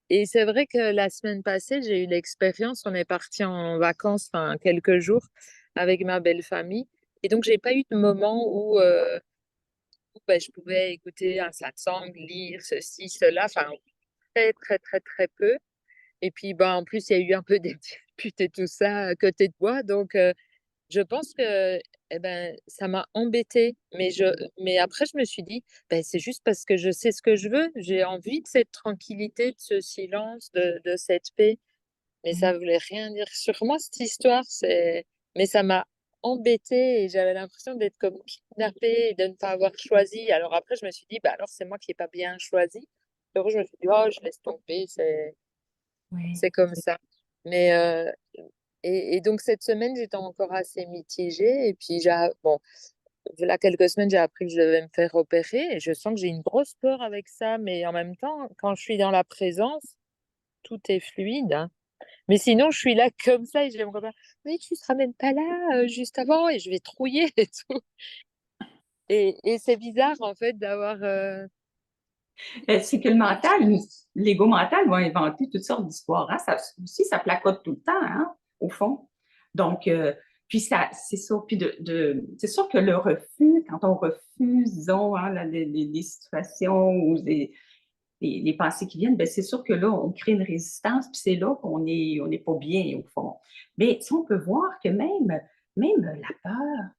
Et c'est vrai que la semaine passée, j'ai eu l'expérience, on est parti en vacances, enfin, quelques jours avec ma belle famille. Et donc, j'ai pas eu de moment où, ben, je pouvais écouter un satsang, lire ceci, cela, enfin, très, très, très, très peu. Et puis, ben, en plus, il y a eu un peu des disputes et tout ça à côté de moi. Donc, je pense que eh ben, ça m'a embêtée. Mais après, je me suis dit, ben, c'est juste parce que je sais ce que je veux. J'ai envie de cette tranquillité, de ce silence, de cette paix. Mais ça voulait rien dire sur moi, cette histoire. Mais ça m'a embêtée et j'avais l'impression d'être comme kidnappée et de ne pas avoir choisi. Alors après, je me suis dit, bah alors c'est moi qui n'ai pas bien choisi. Alors je me suis dit, oh, je laisse tomber, oui. c'est comme ça. Mais et donc cette semaine, j'étais encore assez mitigée. Et puis bon, là quelques semaines, j'ai appris que je devais me faire opérer. Et je sens que j'ai une grosse peur avec ça. Mais en même temps, quand je suis dans la présence, tout est fluide, hein. Mais sinon, je suis là comme ça et j'aimerais pas. Mais tu seras même pas là juste avant et je vais trouiller et tout. Et c'est bizarre en fait d'avoir. C'est que le mental, l'ego mental va inventer toutes sortes d'histoires. Hein? Ça aussi, ça placote tout le temps, hein, au fond. Donc, puis ça, c'est ça. Puis c'est sûr que le refus, quand on refuse, disons, hein, les situations ou les pensées qui viennent, ben c'est sûr que là, on crée une résistance, puis c'est là on n'est pas bien, au fond. Mais si on peut voir que même la peur,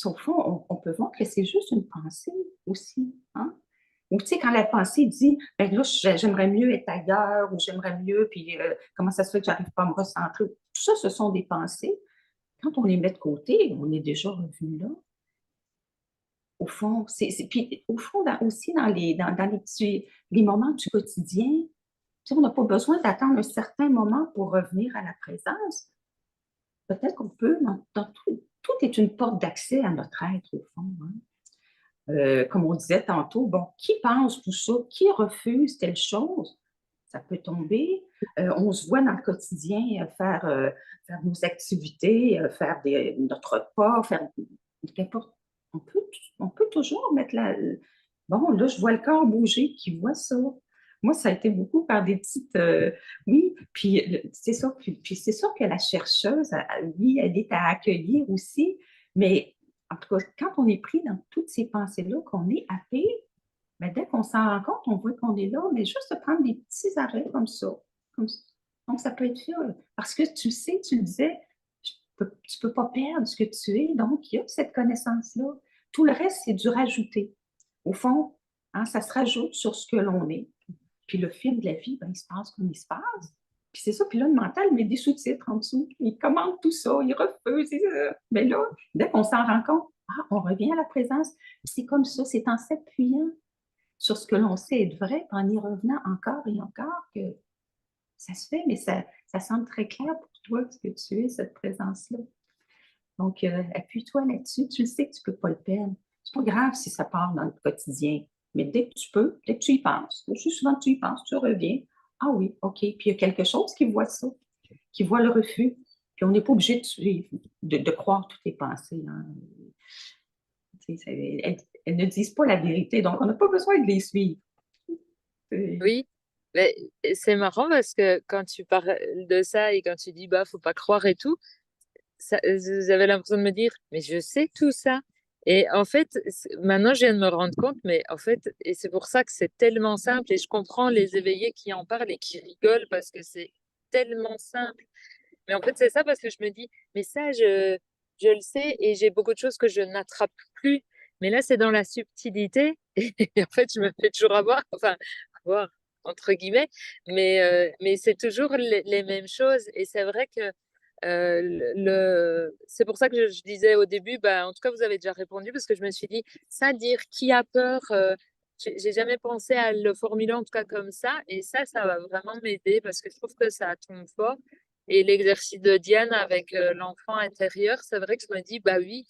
au fond, on peut voir que c'est juste une pensée aussi, hein? Ou tu sais, quand la pensée dit, ben là, j'aimerais mieux être ailleurs, ou j'aimerais mieux, puis comment ça se fait que j'arrive pas à me recentrer. Tout ça, ce sont des pensées. quand on les met de côté, on est déjà revenu là. Au fond, puis au fond, aussi dans les moments du quotidien, tu sais, on n'a pas besoin d'attendre un certain moment pour revenir à la présence. Peut-être qu'on peut, tout est une porte d'accès à notre être, au fond. Hein. Comme on disait tantôt, bon, qui pense tout ça? Qui refuse telle chose? Ça peut tomber. On se voit dans le quotidien faire nos activités, faire notre repas, faire n'importe. On peut toujours mettre Bon, là, je vois le corps bouger, qui voit ça. Moi, ça a été beaucoup par des petites. Oui, puis c'est ça. Puis c'est sûr que la chercheuse, oui, elle est à accueillir aussi, mais en tout cas, quand on est pris dans toutes ces pensées-là, qu'on est happé, mais dès qu'on s'en rend compte, on voit qu'on est là, mais juste de prendre des petits arrêts comme ça. Comme ça. Donc, ça peut être fait. Parce que tu sais, tu le disais, tu ne peux pas perdre ce que tu es. Donc, il y a cette connaissance-là. Tout le reste, c'est du rajouter. Au fond, hein, ça se rajoute sur ce que l'on est. Puis le film de la vie, ben, il se passe comme il se passe. Puis c'est ça. Puis là, le mental met des sous-titres en dessous. Il commande tout ça, il refuse. Mais là, dès qu'on s'en rend compte, on revient à la présence. C'est comme ça, c'est en s'appuyant sur ce que l'on sait être vrai, en y revenant encore et encore que ça se fait, mais ça semble très clair pour toi ce que tu es, cette présence-là. Donc, appuie-toi là-dessus. Tu le sais que tu ne peux pas le perdre. C'est pas grave si ça part dans le quotidien, mais dès que tu peux, dès que tu y penses, aussi souvent que tu y penses, tu reviens. Ah oui, OK. Puis il y a quelque chose qui voit ça, qui voit le refus. Puis on n'est pas obligé de croire toutes les pensées. Hein. Elles ne disent pas la vérité, donc on n'a pas besoin de les suivre. Oui, mais c'est marrant parce que quand tu parles de ça et quand tu dis bah faut pas croire et tout, j'avais l'impression de me dire mais je sais tout ça. Et en fait, maintenant je viens de me rendre compte, mais en fait, et c'est pour ça que c'est tellement simple et je comprends les éveillés qui en parlent et qui rigolent parce que c'est tellement simple. Mais en fait, c'est ça parce que je me dis, mais ça, je le sais et j'ai beaucoup de choses que je n'attrape plus. Mais là, c'est dans la subtilité. Et en fait, je me fais toujours avoir, enfin, avoir, entre guillemets. Mais c'est toujours les mêmes choses. Et c'est vrai que c'est pour ça que je disais au début, bah, en tout cas, vous avez déjà répondu parce que je me suis dit, ça, dire qui a peur, j'ai jamais pensé à le formuler en tout cas comme ça. Et ça va vraiment m'aider parce que je trouve que ça tombe fort. Et l'exercice de Diane avec l'enfant intérieur, c'est vrai que je me dis, bah oui,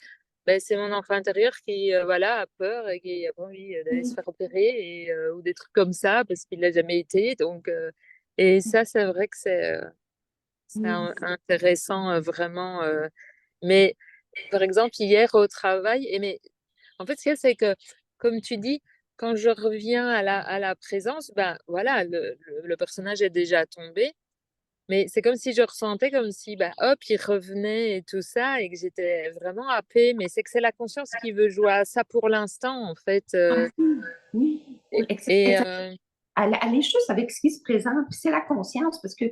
bah, c'est mon enfant intérieur qui voilà, a peur et qui a pas envie d'aller se faire opérer ou des trucs comme ça parce qu'il l'a jamais été. Donc, et ça, c'est vrai que c'est intéressant vraiment. Mais par exemple, hier au travail, mais en fait, ce qu'il y a, c'est que, comme tu dis, quand je reviens à la présence, ben voilà, le personnage est déjà tombé. Mais c'est comme si je ressentais comme si, bah, hop, il revenait et tout ça, et que j'étais vraiment happée. Mais c'est que c'est la conscience qui veut jouer à ça pour l'instant, en fait. Oui, Et, et, exactement. Aller juste avec ce qui se présente, puis c'est la conscience, parce que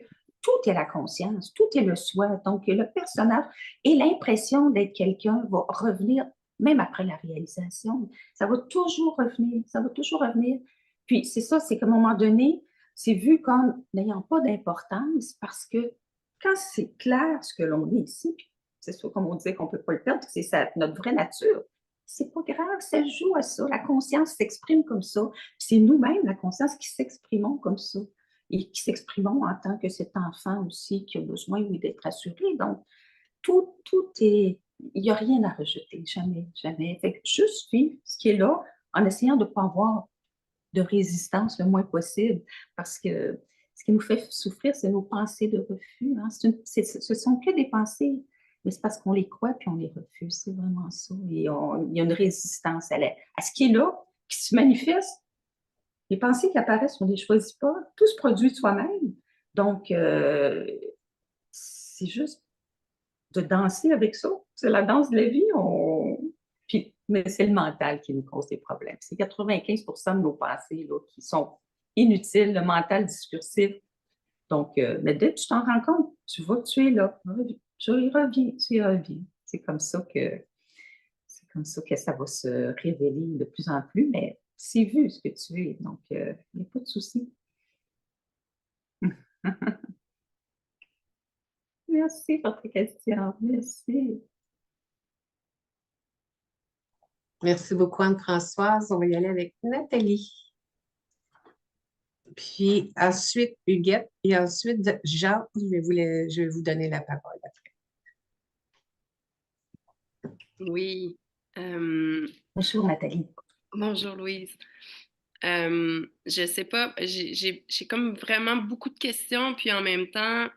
tout est la conscience, tout est le soi. Donc, le personnage et l'impression d'être quelqu'un va revenir, même après la réalisation. Ça va toujours revenir, ça va toujours revenir. Puis, c'est ça, c'est qu'à un moment donné, c'est vu comme n'ayant pas d'importance parce que quand c'est clair ce que l'on est ici, puis c'est sûr, comme on disait qu'on ne peut pas le perdre, c'est notre vraie nature. C'est pas grave, ça joue à ça. La conscience s'exprime comme ça. C'est nous-mêmes, la conscience, qui s'exprimons comme ça et qui s'exprimons en tant que cet enfant aussi qui a besoin, oui, d'être assuré. Donc, tout est... Il n'y a rien à rejeter, jamais, jamais. Fait que juste vivre ce qui est là en essayant de ne pas avoir de résistance le moins possible parce que ce qui nous fait souffrir, c'est nos pensées de refus. Hein. Ce sont que des pensées, mais c'est parce qu'on les croit puis on les refuse. C'est vraiment ça. Et il y a une résistance à ce qui est là, qui se manifeste. Les pensées qui apparaissent, on ne les choisit pas. Tout se produit de soi-même. Donc, c'est juste de danser avec ça. C'est la danse de la vie. Mais c'est le mental qui nous cause des problèmes. C'est 95% de nos pensées là, qui sont inutiles, le mental discursif. Donc, mais dès que tu t'en rends compte, tu vois que tu es là. Tu y reviens, tu y reviens. C'est comme ça que ça va se révéler de plus en plus, mais c'est vu ce que tu es. Donc, il n'y a pas de souci. Merci pour ta question. Merci. Merci beaucoup, Anne-Françoise. On va y aller avec Nathalie. Puis ensuite, Huguette. Et ensuite, Jean, je vais vous donner la parole après. Oui. Bonjour, Nathalie. Bonjour, Louise. Je sais pas, j'ai comme vraiment beaucoup de questions, puis en même temps,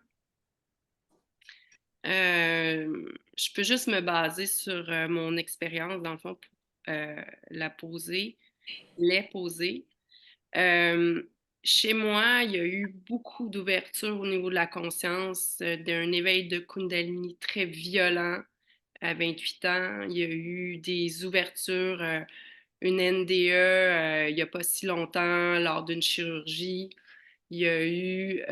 je peux juste me baser sur mon expérience, dans le fond, pour la poser, les poser. Euh, Chez moi, il y a eu beaucoup d'ouverture au niveau de la conscience, d'un éveil de Kundalini très violent à 28 ans. Il y a eu des ouvertures, une NDE il n'y a pas si longtemps lors d'une chirurgie. Il y a eu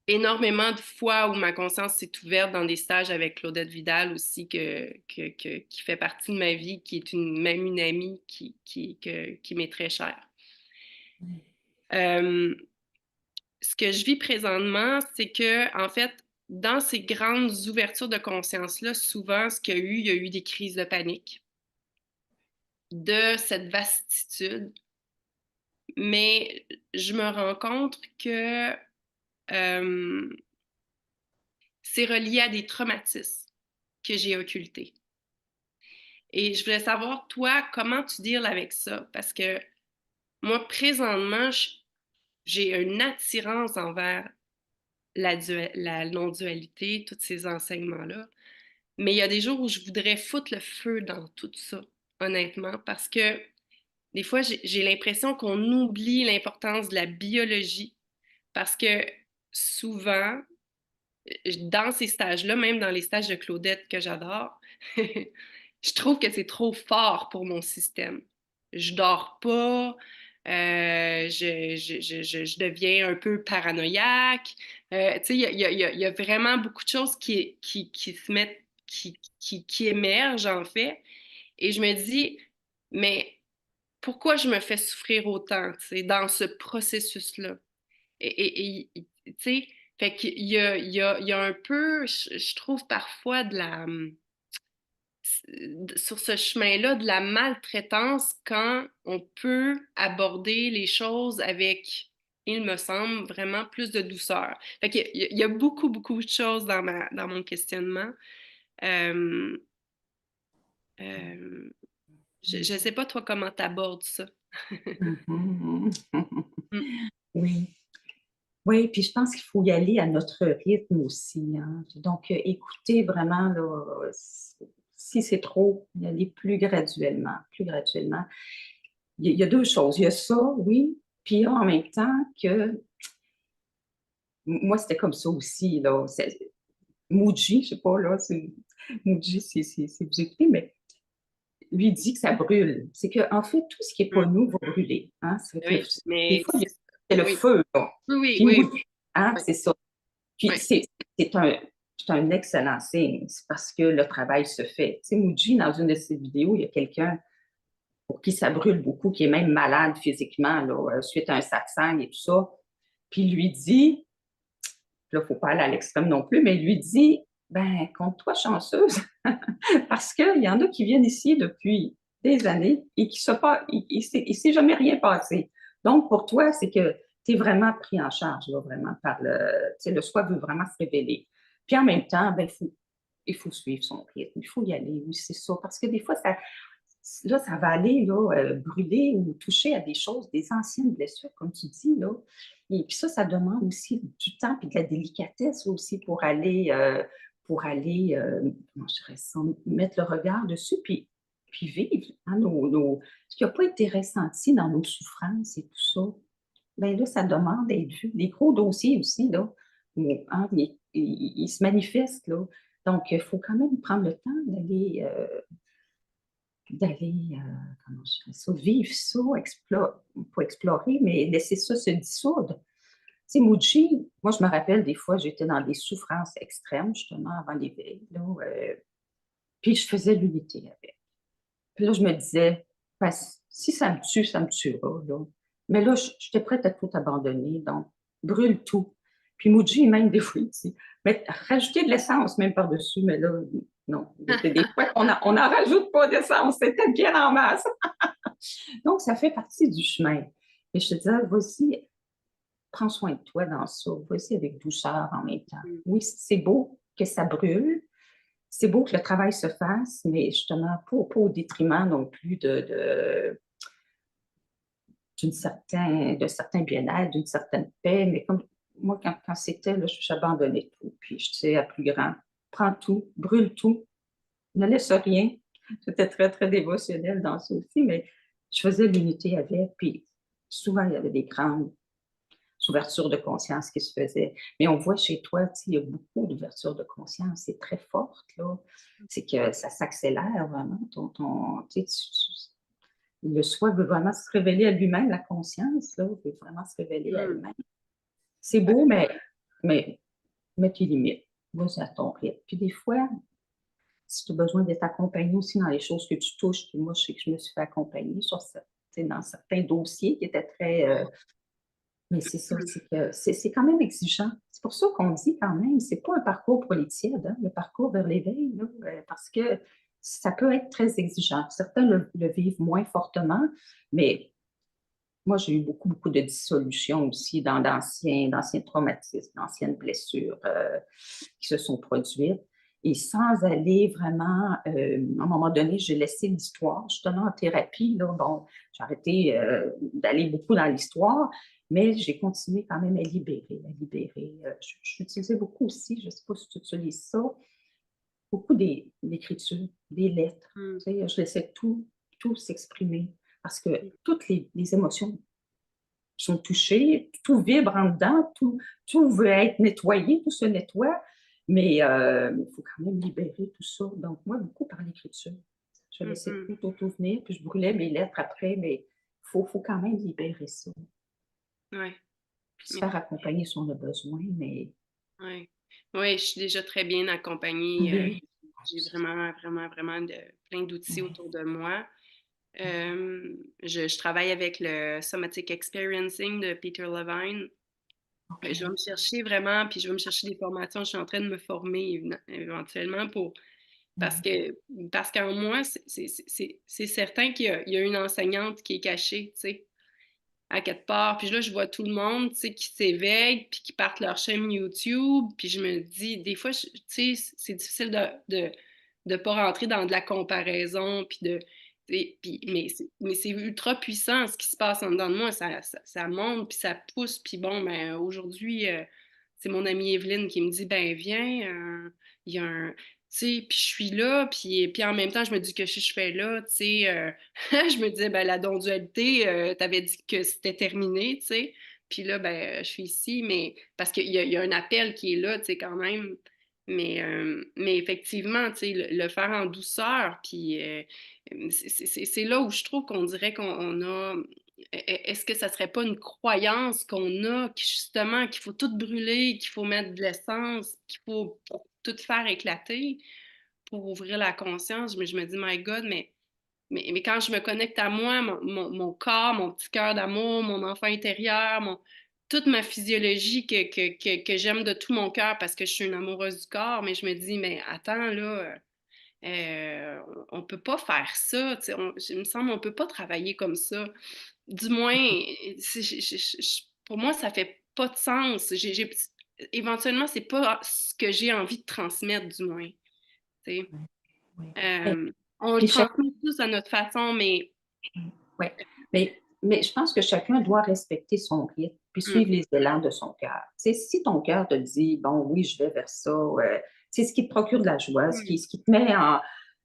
énormément de fois où ma conscience s'est ouverte dans des stages avec Claudette Vidal aussi, qui fait partie de ma vie, qui est même une amie qui m'est très chère. Euh, Ce que je vis présentement, c'est que, en fait, dans ces grandes ouvertures de conscience-là, souvent, il y a eu des crises de panique, de cette vastitude. Mais je me rends compte que c'est relié à des traumatismes que j'ai occultés. Et je voulais savoir, toi, comment tu deals avec ça? Parce que moi, présentement, j'ai une attirance envers la non-dualité, tous ces enseignements-là. Mais il y a des jours où je voudrais foutre le feu dans tout ça, honnêtement, parce que des fois, j'ai l'impression qu'on oublie l'importance de la biologie, parce que souvent, dans ces stages-là, même dans les stages de Claudette que j'adore, je trouve que c'est trop fort pour mon système. Je dors pas, je deviens un peu paranoïaque. Tu sais, il y a vraiment beaucoup de choses qui se mettent, qui émergent en fait. Et je me dis, mais pourquoi je me fais souffrir autant, tu sais, dans ce processus-là? Tu sais, fait qu'il y a un peu, je trouve parfois sur ce chemin-là, de la maltraitance quand on peut aborder les choses avec, il me semble, vraiment plus de douceur. Fait qu'il y a beaucoup, beaucoup de choses dans mon questionnement. Euh, euh, je ne sais pas, toi, comment tu abordes ça. Oui. Oui, puis je pense qu'il faut y aller à notre rythme aussi, hein. Donc, écouter vraiment, là, si c'est trop, y aller plus graduellement, plus graduellement. Il y a deux choses. Il y a ça, oui, puis il y a en même temps que moi, c'était comme ça aussi, là. Muji, je sais pas, là, Muji, si vous écoutez, mais lui dit que ça brûle. C'est qu'en fait, tout ce qui n'est pas nous va brûler, hein. Oui, Des mais fois, c'est le oui, feu, là. oui, Puis oui, Muji, hein, oui, c'est ça. Puis oui. c'est un excellent signe, c'est parce que le travail se fait. Tu sais, Muji, dans une de ses vidéos, il y a quelqu'un pour qui ça brûle beaucoup, qui est même malade physiquement, là, suite à un satsang et tout ça. Puis il lui dit, là, il ne faut pas aller à l'extrême non plus, mais il lui dit, ben, compte-toi chanceuse, parce qu'il y en a qui viennent ici depuis des années et qui ne s'est jamais rien passé. Donc, pour toi, c'est que tu es vraiment pris en charge, là, vraiment, par le soi veut vraiment se révéler. Puis en même temps, ben, il faut suivre son rythme, il faut y aller, oui, c'est ça. Parce que des fois, ça va aller là, brûler ou toucher à des choses, des anciennes blessures, comme tu dis, là. Et puis ça demande aussi du temps et de la délicatesse aussi pour aller comment je dirais ça, mettre le regard dessus, puis vivre hein, ce qui n'a pas été ressenti dans nos souffrances et tout ça. Bien là, ça demande d'être vu. Les gros dossiers aussi, là, hein, ils se manifestent, là. Donc, il faut quand même prendre le temps comment je dirais ça, vivre ça, pas explorer, mais laisser ça se dissoudre. Tu sais, Muji, moi, je me rappelle des fois, j'étais dans des souffrances extrêmes, justement, avant l'éveil, là, puis je faisais l'unité avec. Puis là, je me disais, ben, si ça me tue, ça me tuera, là. Mais là, j'étais prête à tout abandonner, donc brûle tout. Puis Muji, même des fois, il dit, mais rajouter de l'essence même par-dessus, mais là, non. Il y a des fois qu'on on n'en rajoute pas d'essence, c'était bien en masse. Donc, ça fait partie du chemin. Et je te disais, vas-y, prends soin de toi dans ça. Vas-y avec douceur en même temps. Oui, c'est beau que ça brûle. C'est beau que le travail se fasse, mais justement, pas au détriment non plus de certains bien-être, d'une certaine paix. Mais comme moi, quand c'était, là, j'abandonnais tout. Puis je disais à plus grand, prends tout, brûle tout, ne laisse rien. J'étais très, très dévotionnelle dans ça aussi, mais je faisais l'unité avec. Puis souvent, il y avait des grandes ouvertures de conscience qui se faisaient. Mais on voit chez toi, il y a beaucoup d'ouverture de conscience. C'est très forte, là. C'est que ça s'accélère vraiment. Le soi veut vraiment se révéler à lui-même, la conscience, là, veut vraiment se révéler à elle-même. C'est beau, mais mets tes limites. Vas-y à ton rythme. Puis des fois, si tu as besoin d'être accompagné aussi dans les choses que tu touches, puis moi, je sais que je me suis fait accompagner sur dans certains dossiers qui étaient très... mais c'est ça, c'est que c'est quand même exigeant. C'est pour ça qu'on dit quand même, c'est pas un parcours pour les tièdes, hein, le parcours vers l'éveil, là, parce que ça peut être très exigeant. Certains le vivent moins fortement, mais moi, j'ai eu beaucoup, beaucoup de dissolutions aussi dans d'anciens traumatismes, d'anciennes blessures qui se sont produites. Et sans aller vraiment, à un moment donné, j'ai laissé l'histoire, justement en thérapie. Là, bon, j'ai arrêté d'aller beaucoup dans l'histoire, mais j'ai continué quand même à libérer, j'utilisais beaucoup aussi, je ne sais pas si tu utilises ça, beaucoup d'écriture, des lettres. Tu sais, je laissais tout s'exprimer parce que toutes les émotions sont touchées, tout vibre en dedans, tout veut être nettoyé, tout se nettoie, mais il faut quand même libérer tout ça. Donc, moi, beaucoup par l'écriture. Je laissais tout venir, puis je brûlais mes lettres après, mais il faut quand même libérer ça. Oui. Puis se faire accompagner si on a besoin, mais... Oui, je suis déjà très bien accompagnée. J'ai vraiment, vraiment, vraiment plein d'outils autour de moi. Je travaille avec le Somatic Experiencing de Peter Levine. Je vais me chercher vraiment, puis je vais me chercher des formations. Je suis en train de me former éventuellement parce qu'en moi, c'est certain qu'il y a une enseignante qui est cachée, tu sais, à quelque part. Puis là, je vois tout le monde, tu sais, qui s'éveille, puis qui partent leur chaîne YouTube. Puis je me dis, des fois, tu sais, c'est difficile de pas rentrer dans de la comparaison, puis mais c'est ultra puissant ce qui se passe en dedans de moi. Ça monte, puis ça pousse. Puis bon, ben aujourd'hui, c'est mon amie Evelyne qui me dit, ben viens, il y a un... Tu sais, puis je suis là, puis en même temps, je me dis que je fais là, tu sais, je me disais, ben la non-dualité, t'avais dit que c'était terminé, tu sais, puis là, ben je suis ici, mais parce qu'il y a un appel qui est là, tu sais, quand même, mais effectivement, tu sais, le faire en douceur, puis c'est là où je trouve qu'on dirait qu'on a... Est-ce que ça serait pas une croyance qu'on a, justement, qu'il faut tout brûler, qu'il faut mettre de l'essence, qu'il faut tout faire éclater pour ouvrir la conscience? Mais je me dis, my God, mais quand je me connecte à moi, mon corps, mon petit cœur d'amour, mon enfant intérieur, toute ma physiologie que j'aime de tout mon cœur parce que je suis une amoureuse du corps, mais je me dis, mais attends, là, on peut pas faire ça, tu sais, il me semble on peut pas travailler comme ça. Du moins, pour moi, ça fait pas de sens. Éventuellement, c'est pas ce que j'ai envie de transmettre, du moins. Tu sais. On le Puis chaque... transmet tous à notre façon, mais... Oui, mais je pense que chacun doit respecter son rythme puis suivre les élans de son cœur. Tu sais, si ton cœur te dit, bon, oui, je vais vers ça, c'est ce qui te procure de la joie, ce qui te met en...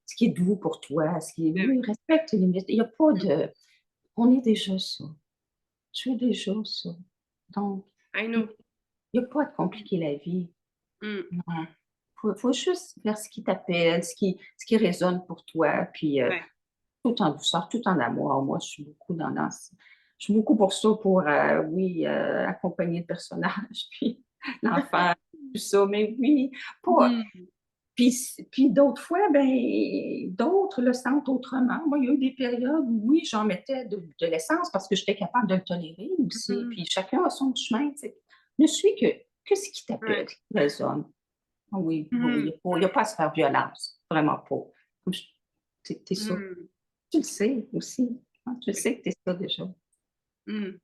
ce qui est doux pour toi, oui, respecte tes limites. Il n'y a pas de... On est déjà ça. Je suis déjà ça. Donc, il n'y a pas de compliquer la vie. Non. Faut juste faire ce qui t'appelle, ce qui résonne pour toi, puis tout en douceur, tout en amour. Moi, je suis beaucoup je suis beaucoup pour ça, pour, accompagner le personnage, puis l'enfant, tout ça, mais oui, pas... Puis d'autres fois, ben, d'autres le sentent autrement. Moi, il y a eu des périodes où, oui, j'en mettais de l'essence parce que j'étais capable de le tolérer aussi. Puis chacun a son chemin. Tu sais. Ne suis que Qu'est-ce qui t'appelle, qui te résonne? Ah oui, Mhm. il n'y a pas à se faire violence, vraiment pas. Comme t'es ça. Mhm. Tu le sais aussi. Hein, tu le sais que t'es ça déjà. Mhm.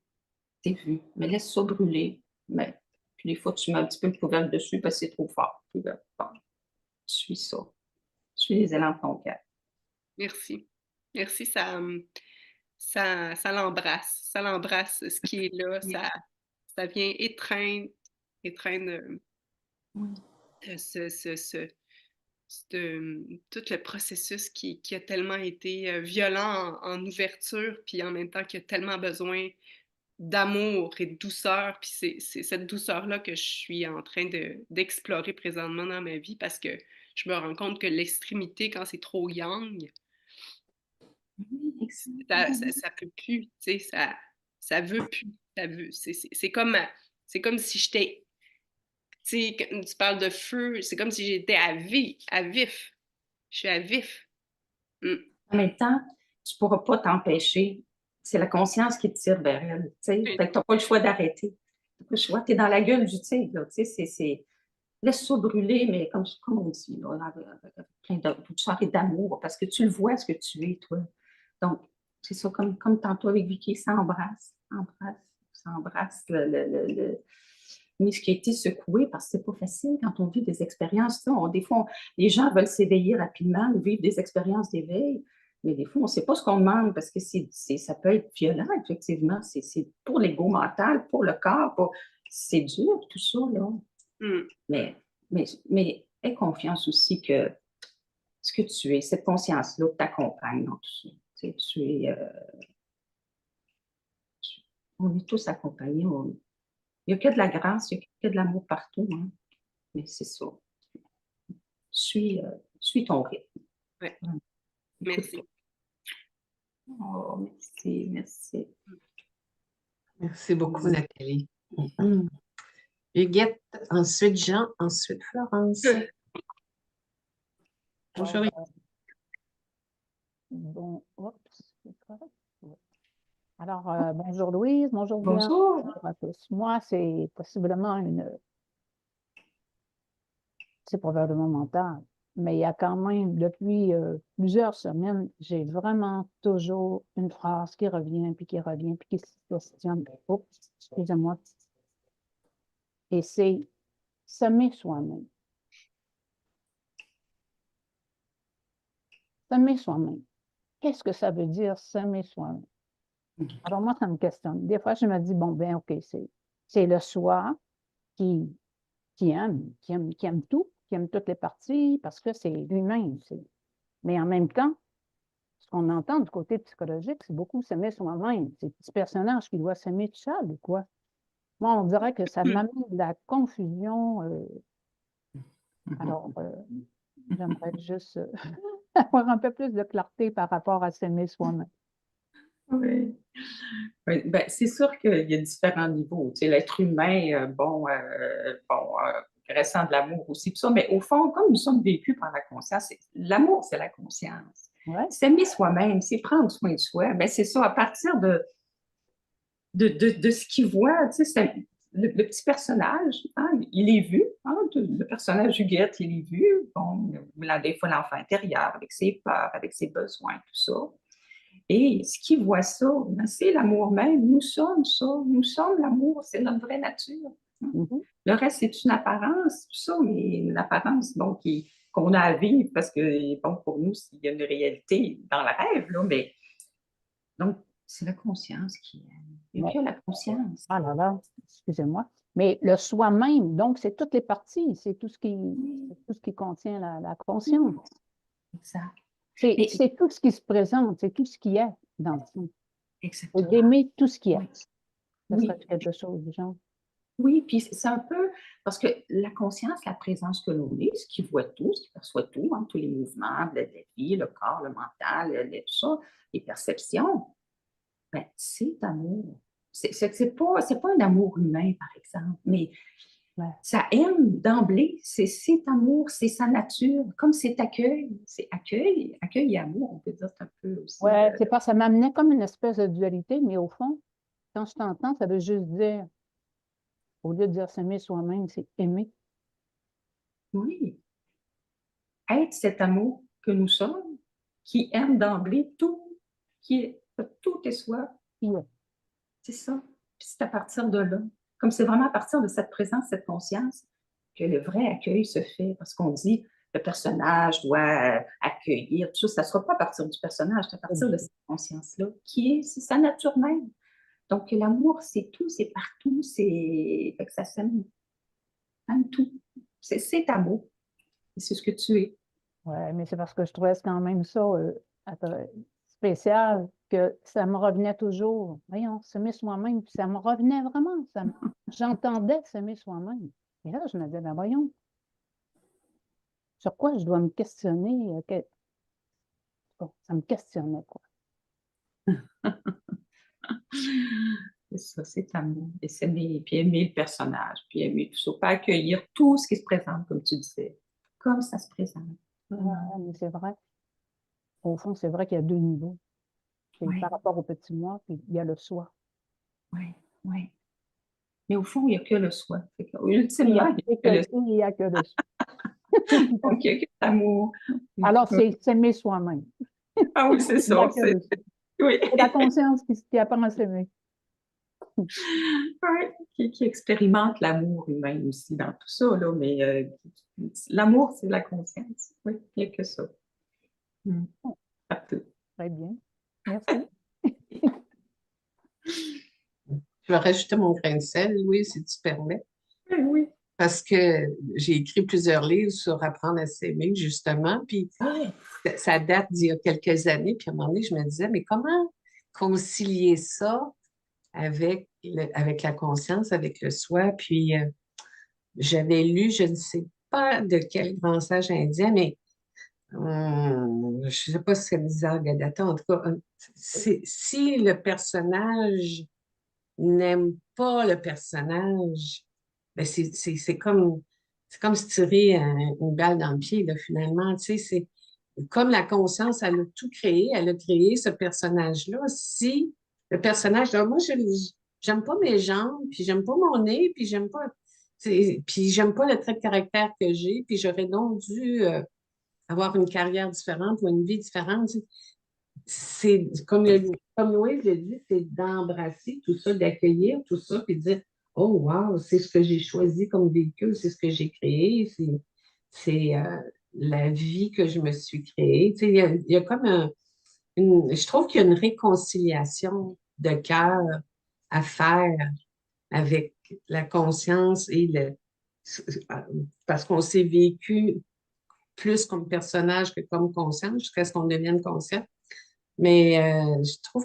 T'es vu. Mais laisse ça brûler. Mais puis des fois, tu mets un petit peu de poubelle dessus parce que c'est trop fort. Puis, ben, bon, suis ça. Suis les élans de ton cœur. Merci. Merci, ça l'embrasse. Ça l'embrasse ce qui est là. Ça vient étreindre Oui. tout le processus qui a tellement été violent en ouverture, puis en même temps qui a tellement besoin d'amour et de douceur. Puis c'est cette douceur-là que je suis en train d'explorer présentement dans ma vie parce que je me rends compte que l'extrémité, quand c'est trop yang, Oui, ça peut plus, tu sais, ça veut plus. C'est comme si j'étais, tu sais, quand tu parles de feu, c'est comme si j'étais à vif. Je suis à vif. Mm. En même temps, tu ne pourras pas t'empêcher. C'est la conscience qui te tire vers elle. Tu sais, Oui. fait que tu n'as pas le choix d'arrêter. Tu n'as pas le choix. Tu es dans la gueule du tigre. Là, tu sais, laisse ça brûler, mais comme on dit, là, avec plein de douceur et d'amour, parce que tu le vois ce que tu es, toi. Donc, c'est ça, comme tantôt avec Vicky, ça embrasse oui, ce qui a été secoué, parce que c'est pas facile quand on vit des expériences. Ça, des fois, les gens veulent s'éveiller rapidement ou vivre des expériences d'éveil, mais des fois, on ne sait pas ce qu'on demande parce que ça peut être violent, effectivement. C'est pour l'ego mental, pour le corps, c'est dur, tout ça, là. Mm. Mais aie confiance aussi que ce que tu es, cette conscience-là t'accompagne dans tout ça. Tu sais, on est tous accompagnés. Il n'y a que de la grâce, il n'y a que de l'amour partout. Hein. Mais c'est ça. Suis ton rythme. Ouais. Écoute-toi. Merci. Oh, merci, merci. Merci beaucoup, Nathalie. Huguette, ensuite Jean, ensuite Florence. Bonjour. Bon, oups, c'est correct. Ouais. Alors, bonjour Louise, bonjour Diane, Bonjour. bonjour à tous. Moi, c'est possiblement c'est probablement mental, mais il y a quand même, depuis plusieurs semaines, j'ai vraiment toujours une phrase qui revient, puis qui se questionne. Oups, excusez-moi. Et c'est s'aimer soi-même. S'aimer soi-même. Qu'est-ce que ça veut dire s'aimer soi-même? Alors moi, ça me questionne. Des fois, je me dis, bon, ben OK, c'est le soi qui aime tout, qui aime toutes les parties, parce que c'est lui-même. Mais en même temps, ce qu'on entend du côté psychologique, c'est beaucoup s'aimer soi-même. C'est le petit personnage qui doit s'aimer tout seul ou quoi? Moi, on dirait que ça m'amène de la confusion. Alors, j'aimerais juste avoir un peu plus de clarté par rapport à s'aimer soi-même. Oui. Oui, ben, c'est sûr qu'il y a différents niveaux. Tu sais, l'être humain, ressent de l'amour aussi, tout ça, mais au fond, comme nous sommes vécus par la conscience, l'amour, c'est la conscience. Ouais. S'aimer soi-même, c'est prendre soin de soi. Ben, c'est ça, à partir de ce qu'il voit, tu sais, le petit personnage, hein, il est vu, hein, le personnage Huguette, il est vu. Bon, là, des fois, l'enfant intérieur, avec ses peurs, avec ses besoins, tout ça. Et ce qui voit ça, ben, c'est l'amour même. Nous sommes ça. Nous sommes l'amour. C'est notre vraie nature. Mhm. Le reste, c'est une apparence, tout ça, mais une apparence bon, qu'on a à vivre parce que, bon, pour nous, il y a une réalité dans le rêve, là, mais donc, c'est la conscience qui aime. Il n'y a Ouais. que la conscience. Ah là là, excusez-moi. Mais le soi-même, donc, c'est toutes les parties, c'est tout ce qui contient la conscience. Exact. C'est tout ce qui se présente, c'est tout ce qui est dans le fond. Exactement. D'aimer tout ce qui est. Oui. Ça Oui. serait quelque chose du genre. Oui, puis c'est un peu parce que la conscience, la présence que l'on est, ce qui voit tout, ce qui perçoit tout, hein, tous les mouvements de la vie, le corps, le mental, tout ça, les perceptions, ben, c'est amour. C'est pas un amour humain, par exemple, mais Ouais. ça aime d'emblée, c'est amour, c'est sa nature, comme c'est accueil, accueil et amour, on peut dire c'est un peu aussi. Ouais, c'est pas, ça m'amenait comme une espèce de dualité, mais au fond, quand je t'entends, ça veut juste dire au lieu de dire s'aimer soi-même, c'est aimer. Oui. Être cet amour que nous sommes, qui aime d'emblée tout, tout est soi. Qui est. C'est ça. Puis c'est à partir de là, comme c'est vraiment à partir de cette présence, cette conscience, que le vrai accueil se fait. Parce qu'on dit, le personnage doit accueillir, tout ça ne sera pas à partir du personnage, c'est à partir de cette conscience-là, c'est sa nature même. Donc, l'amour, c'est tout, c'est partout, fait que ça s'aime tout. C'est amour. Et c'est ce que tu es. Oui, mais c'est parce que je trouvais quand même ça spécial, que ça me revenait toujours. Voyons, s'aimer soi-même, puis ça me revenait vraiment. J'entendais s'aimer soi-même. Et là, je me disais, ben voyons, sur quoi je dois me questionner? Bon, ça me questionnait, quoi. C'est ça, c'est amour. Et s'aimer, puis aimer le personnage, puis aimer tout ça. Pas accueillir tout ce qui se présente, comme tu disais, comme ça se présente. Ouais, mais c'est vrai. Au fond, c'est vrai qu'il y a deux niveaux. Oui. Par rapport au petit moi, puis il y a le soi. Oui, oui. Mais au fond, il n'y a que le soi. Ultimement, Il n'y a que le soi. Donc, il n'y a que l'amour. Alors, c'est s'aimer soi-même. Ah oui, c'est ça. Oui. C'est la conscience qui apprend à s'aimer. Oui, qui expérimente l'amour humain aussi dans tout ça, là, mais l'amour, c'est la conscience. Oui, il n'y a que ça. Partout. Très bien. Merci. Je vais rajouter mon grain de sel, Louise, si tu permets. Oui. Parce que j'ai écrit plusieurs livres sur apprendre à s'aimer, justement, puis ça date d'il y a quelques années, puis à un moment donné, je me disais, mais comment concilier ça avec la conscience, avec le soi? Puis j'avais lu, je ne sais pas de quel grand sage indien, mais je ne sais pas si c'est Nisargadatta, en tout cas, si le personnage n'aime pas le personnage, ben c'est comme se tirer une balle dans le pied, là, finalement. Tu sais, c'est comme la conscience, elle a tout créé, elle a créé ce personnage-là. Si le personnage, là, moi, j'aime pas mes jambes, puis j'aime pas mon nez, puis j'aime pas le trait de caractère que j'ai, puis j'aurais donc dû avoir une carrière différente ou une vie différente. C'est comme Louise l'a dit, c'est d'embrasser tout ça, d'accueillir tout ça, puis de dire, oh wow, c'est ce que j'ai choisi comme véhicule, c'est ce que j'ai créé, c'est la vie que je me suis créée. Tu sais, il y a comme je trouve qu'il y a une réconciliation de cœur à faire avec la conscience parce qu'on s'est vécu plus comme personnage que comme conscience, jusqu'à ce qu'on devienne conscient. Mais je trouve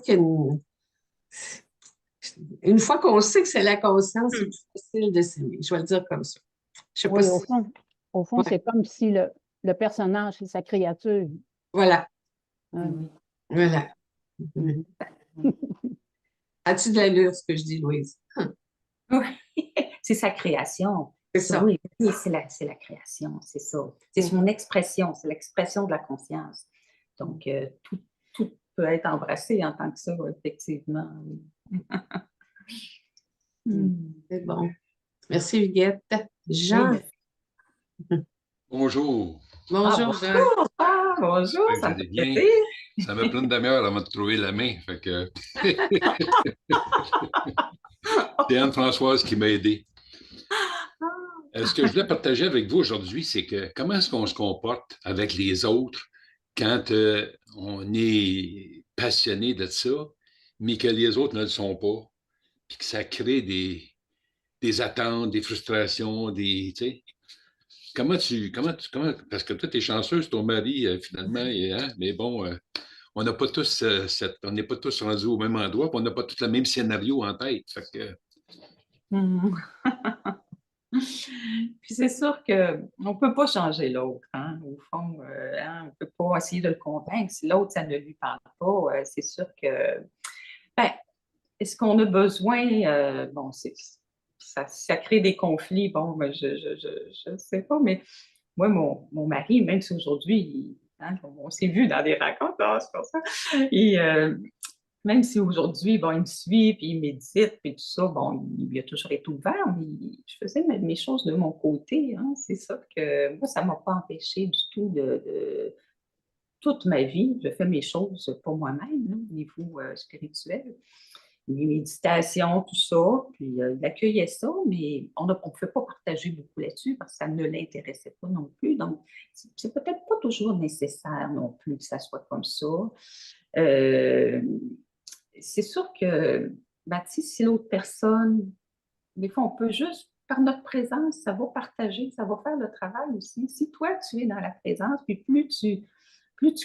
une fois qu'on sait que c'est la conscience, c'est plus facile de s'aimer. Je vais le dire comme ça. Je sais pas Oui, si... au fond, Ouais. c'est comme si le personnage, c'est sa créature. Voilà. Hein. Voilà. Mhm. As-tu de l'allure, ce que je dis, Louise? Oui, c'est sa création. C'est ça. Oui, c'est la création, c'est ça. C'est son expression, c'est l'expression de la conscience. Donc, tout peut être embrassé en tant que ça, effectivement. C'est bon. Merci, Huguette. Jean. Bonjour. Bonjour, Jean. Bonjour, J'espère que ça vous me allez bien. fait plaisir. Ça m'a pris une demi-heure avant de trouver la main. Fait que... C'est Anne-Françoise qui m'a aidé. Ce que je voulais partager avec vous aujourd'hui, c'est que comment est-ce qu'on se comporte avec les autres quand on est passionné de ça, mais que les autres ne le sont pas, puis que ça crée des attentes, des frustrations, tu sais. Parce que toi, tu es chanceuse, ton mari, finalement, mais bon, on n'a pas tous on n'est pas tous rendus au même endroit, puis on n'a pas tous le même scénario en tête. Fait que... Puis c'est sûr qu'on ne peut pas changer l'autre, hein, au fond. On ne peut pas essayer de le convaincre. Si l'autre, ça ne lui parle pas, c'est sûr que... Ben, est-ce qu'on a besoin... bon, ça crée des conflits. Bon, ben, je ne sais pas, mais moi, mon mari, même si aujourd'hui, on s'est vu dans des rencontres, c'est pour ça, même si aujourd'hui, bon, il me suit, puis il médite, puis tout ça, bon, il a toujours été ouvert, mais je faisais mes choses de mon côté, hein. C'est ça que, moi, ça ne m'a pas empêché du tout toute ma vie, je fais mes choses pour moi-même, hein, au niveau spirituel. Les méditations, tout ça, puis il accueillait ça, mais on ne pouvait pas partager beaucoup là-dessus parce que ça ne l'intéressait pas non plus. Donc, c'est peut-être pas toujours nécessaire non plus que ça soit comme ça. Euh, c'est sûr que, ben, si l'autre personne, des fois, on peut juste, par notre présence, ça va partager, ça va faire le travail aussi. Si toi, tu es dans la présence, puis plus tu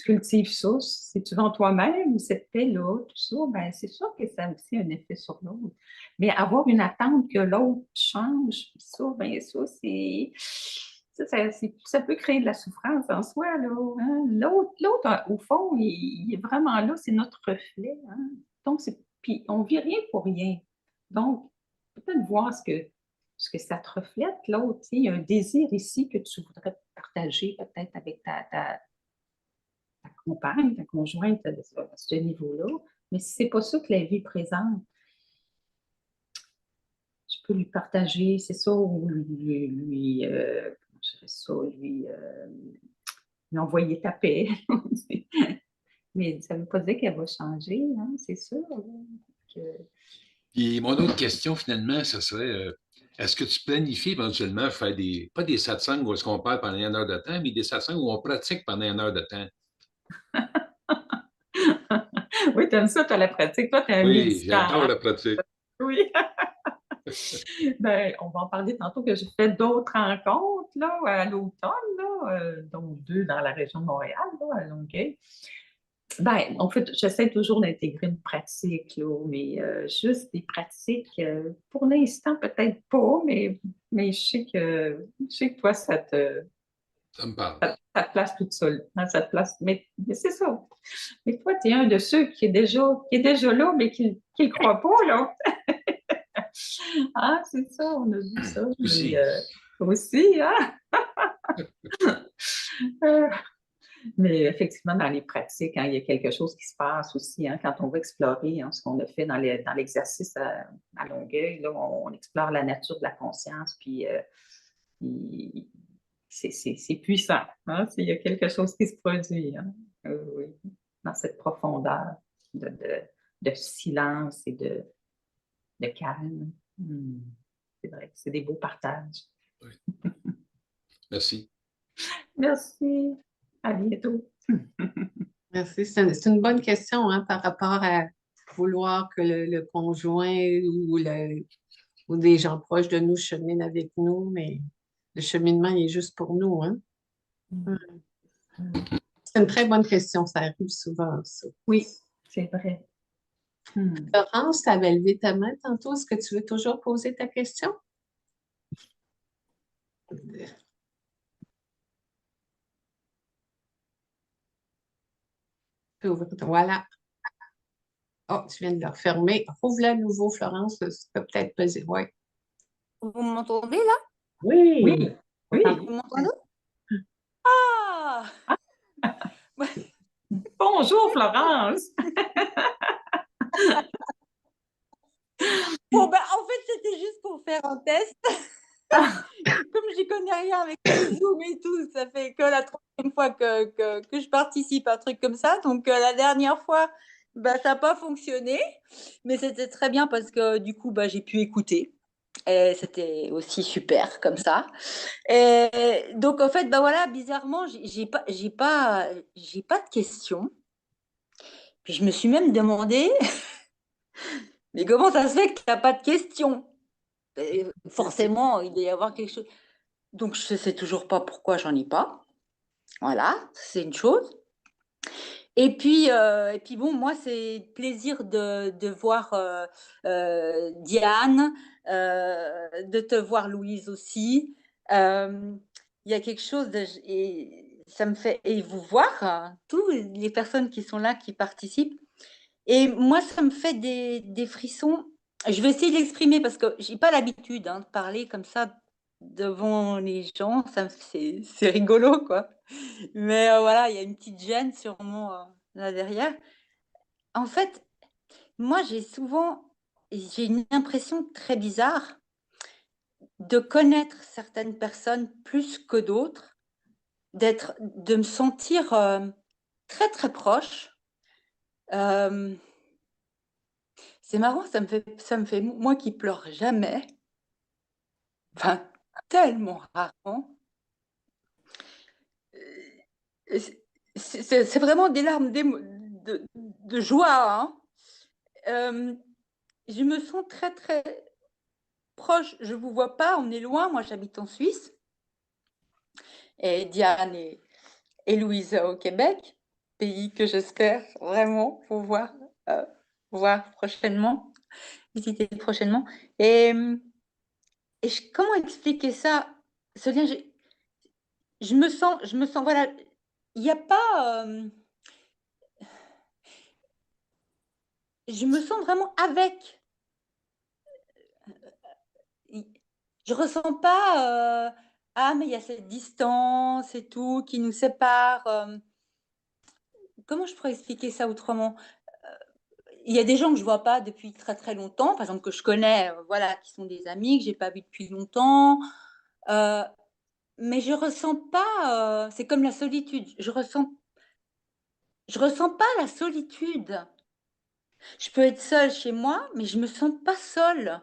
cultives ça, si tu vas en toi-même, cette paix-là, tout ça, ben, c'est sûr que ça a aussi un effet sur l'autre. Mais avoir une attente que l'autre change, ça, ben, ça peut créer de la souffrance en soi, là, hein. L'autre, au fond, il est vraiment là, c'est notre reflet, hein. Donc, puis on ne vit rien pour rien. Donc, peut-être voir ce que ça te reflète, l'autre. Il y a un désir ici que tu voudrais partager peut-être avec ta compagne, ta conjointe à ce niveau-là. Mais si ce n'est pas ça que la vie présente, tu peux lui partager, c'est ça, ou comment je dirais ça, lui envoyer ta paix. Mais ça ne veut pas dire qu'elle va changer, hein, c'est sûr. Et mon autre question, finalement, ce serait est-ce que tu planifies éventuellement faire pas des satsangs où est-ce qu'on parle pendant une heure de temps, mais des satsangs où on pratique pendant une heure de temps? Oui, tu aimes ça, tu as la pratique. Toi, tu es un Oui, méditant, j'adore hein? la pratique. Oui. Ben, on va en parler tantôt que j'ai fait d'autres rencontres là, à l'automne, là, dont 2 dans la région de Montréal, là, à Longueuil. Ben, en fait, j'essaie toujours d'intégrer une pratique, là, mais juste des pratiques, pour l'instant, peut-être pas, mais je sais que toi, Ça me parle. ça te place toute seule. Hein, ça te place, mais c'est ça. Mais toi, tu es un de ceux qui est déjà là, mais qui ne croit pas, là. Ah, c'est ça, on a vu ça. Aussi. Mais aussi, hein? Euh, Mais effectivement, dans les pratiques, hein, il y a quelque chose qui se passe aussi, hein, quand on va explorer, hein, ce qu'on a fait dans l'exercice à Longueuil. Là, on explore la nature de la conscience, puis c'est puissant. Hein, il y a quelque chose qui se produit, hein, oui, dans cette profondeur de silence et de calme. C'est vrai, c'est des beaux partages. Oui. Merci. Merci. À bientôt. Merci. C'est une bonne question hein, par rapport à vouloir que le conjoint ou des gens proches de nous cheminent avec nous, mais le cheminement il est juste pour nous. Hein? C'est une très bonne question. Ça arrive souvent, ça. Oui, c'est vrai. Florence, tu avais levé ta main tantôt. Est-ce que tu veux toujours poser ta question? Voilà. Oh, tu viens de le refermer. Rouvre-la à nouveau, Florence. Ça peut peut-être peser. Oui. Vous m'entendez là? Oui. Oui, oui. Vous m'entendez? Ah! Bonjour, Florence. Bon, ben, en fait, c'était juste pour faire un test. Comme j'y connais rien avec le Zoom et tout, ça fait que la troisième fois que je participe à un truc comme ça. Donc, la dernière fois, bah, ça n'a pas fonctionné. Mais c'était très bien parce que du coup, bah, j'ai pu écouter. Et c'était aussi super comme ça. Et donc, en fait, bah, voilà, bizarrement, j'ai pas de questions. Puis, je me suis même demandé, mais comment ça se fait que tu n'as pas de questions? Forcément, il doit y avoir quelque chose. Donc, je ne sais toujours pas pourquoi j'en ai pas. Voilà, c'est une chose. Et puis bon, moi, c'est plaisir de voir Diane, de te voir Louise aussi. Il y a quelque chose et ça me fait et vous voir tous les personnes qui sont là, qui participent. Et moi, ça me fait des frissons. Je vais essayer de l'exprimer parce que j'ai pas l'habitude de parler comme ça devant les gens. C'est rigolo, quoi. Mais voilà, il y a une petite gêne sûrement là derrière. En fait, moi, j'ai une impression très bizarre de connaître certaines personnes plus que d'autres, de me sentir très, très proche. C'est marrant, ça me fait, moi qui pleure jamais, enfin, tellement rarement. C'est vraiment des larmes de joie, hein. Je me sens très, très proche. Je ne vous vois pas, on est loin. Moi, j'habite en Suisse. Et Diane et Louise au Québec, pays que j'espère vraiment pouvoir voir prochainement, visiter prochainement. Et comment expliquer ça? Ce lien, je me sens, voilà, il n'y a pas... je me sens vraiment avec. Je ressens pas ah mais il y a cette distance et tout qui nous sépare. Comment je pourrais expliquer ça autrement? Il y a des gens que je vois pas depuis très très longtemps, par exemple que je connais, voilà, qui sont des amis que j'ai pas vus depuis longtemps. Mais je ressens pas. C'est comme la solitude. Je ressens pas la solitude. Je peux être seule chez moi, mais je me sens pas seule.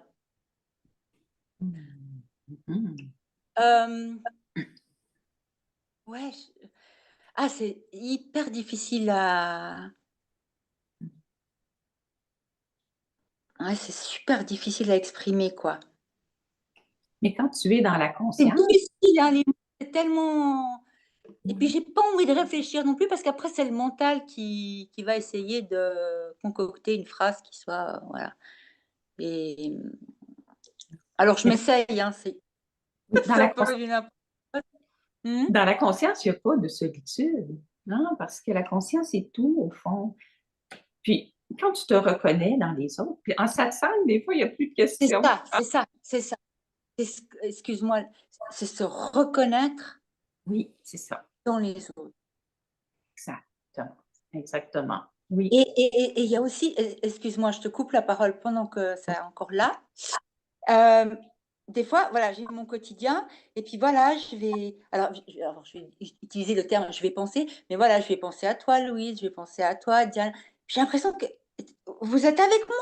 Ouais. Ah, c'est hyper difficile à. Ouais, c'est super difficile à exprimer, quoi. Mais quand tu es dans la C'est conscience, difficile, hein, les mots, c'est tellement. Et puis, j'ai pas envie de réfléchir non plus parce qu'après, c'est le mental qui va essayer de concocter une phrase qui soit. Voilà. Et. Alors, je m'essaye, hein, c'est dans un la, peu du n'importe quoi. dans la conscience, il n'y a pas de solitude, hein, parce que la conscience est tout, au fond. Puis, quand tu te reconnais dans les autres, puis en satsang, des fois, il n'y a plus de C'est questions. ça, c'est ça, c'est ça. Excuse-moi, c'est se reconnaître Oui, c'est ça. dans les autres. Exactement. Exactement. Oui. Et il y a aussi, excuse-moi, je te coupe la parole pendant que c'est encore là. Des fois, voilà, j'ai mon quotidien et puis voilà, je vais utiliser le terme, je vais penser, mais voilà, je vais penser à toi, Louise, je vais penser à toi, Diane. J'ai l'impression que vous êtes avec moi.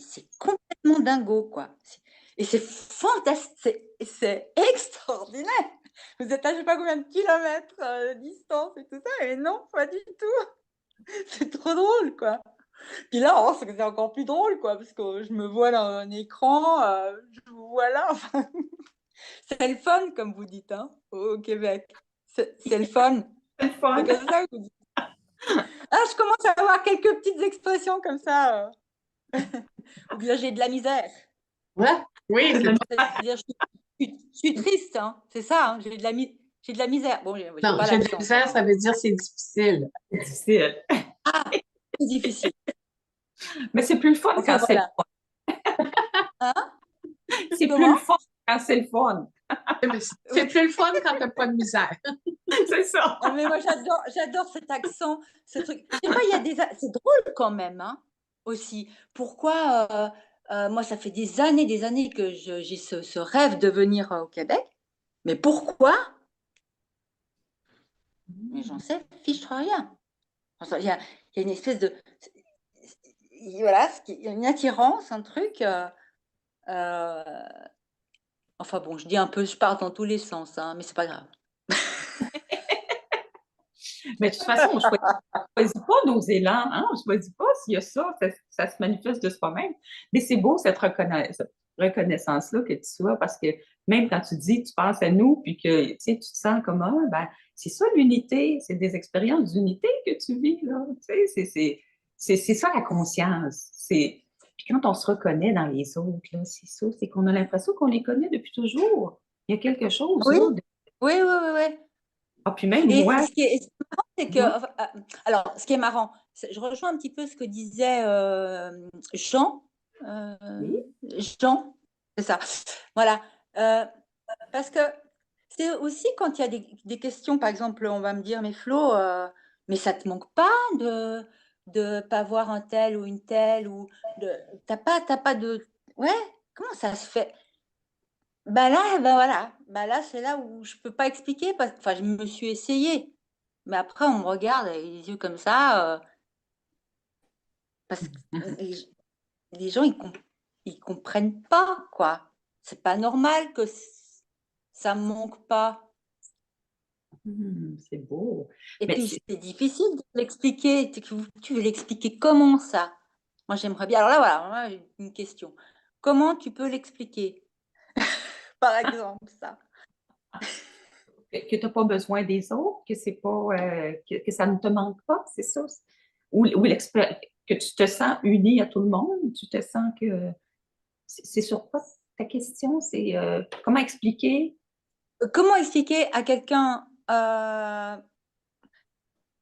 C'est complètement dingo, quoi. Et c'est fantastique, c'est extraordinaire. Vous êtes à je sais pas combien de kilomètres de distance et tout ça, et non, pas du tout. C'est trop drôle, quoi. Puis là, c'est encore plus drôle, quoi, parce que je me vois dans un écran, je vous vois là. Enfin, c'est le fun, comme vous dites, hein, au Québec. C'est le fun. C'est le fun. C'est comme ça que vous dites. Ah, je commence à avoir quelques petites expressions comme ça. Ou bien j'ai de la misère. Ouais, oui, C'est-à-dire, je suis triste, hein, c'est ça, hein, j'ai de la misère. Bon, j'ai non, pas j'ai de l'accent. misère, ça veut dire c'est difficile. C'est difficile. Ah, c'est difficile. Mais c'est plus le fun Enfin, quand c'est le voilà. fun. Hein? C'est plus Comment? le fun quand c'est le fun. C'est plus le fun quand t'as pas de misère. C'est ça. Ah, mais moi, j'adore cet accent, ce truc. Je sais pas, c'est drôle quand même, hein, aussi. Pourquoi moi, ça fait des années que j'ai ce rêve de venir au Québec. Mais pourquoi? Mais j'en sais fiche rien. Enfin, il y a une espèce de. Voilà, il y a une attirance, un truc. Enfin bon, je dis un peu, je pars dans tous les sens, hein, mais c'est pas grave. Mais de toute façon, on ne choisit pas nos élans, hein? On ne choisit pas s'il y a ça, ça se manifeste de soi-même. Mais c'est beau cette reconnaissance-là que tu sois, parce que même quand tu dis, tu penses à nous, puis que tu te sens comme un, ben, c'est ça l'unité, c'est des expériences d'unité que tu vis, là. C'est ça la conscience. Puis quand on se reconnaît dans les autres, là, c'est ça, c'est qu'on a l'impression qu'on les connaît depuis toujours. Il y a quelque chose, Oui, là. oui. Ah, puis même Et moi. ce qui est marrant, c'est que. Alors, ce qui est marrant, je rejoins un petit peu ce que disait Jean. Oui. Jean, c'est ça. Voilà. Parce que c'est aussi quand il y a des questions, par exemple, on va me dire, mais Flo, Mais ça te manque pas de pas voir un tel ou une telle ou t'as pas de ouais, comment ça se fait? Bah voilà, bah là, c'est là où je peux pas expliquer enfin, je me suis essayée, mais après on me regarde avec les yeux comme ça, parce que les gens ils comprennent pas, quoi. C'est pas normal que ça me manque pas. C'est beau. Et Mais puis c'est c'est difficile de l'expliquer. Tu veux l'expliquer comment ça? Moi j'aimerais bien. Alors là voilà, moi, j'ai une question. Comment tu peux l'expliquer? Par exemple, ça. que tu n'as pas besoin des autres, que c'est pas que ça ne te manque pas, c'est ça? Ou que tu te sens uni à tout le monde, tu te sens que c'est sur quoi ta question? C'est comment expliquer? Comment expliquer à quelqu'un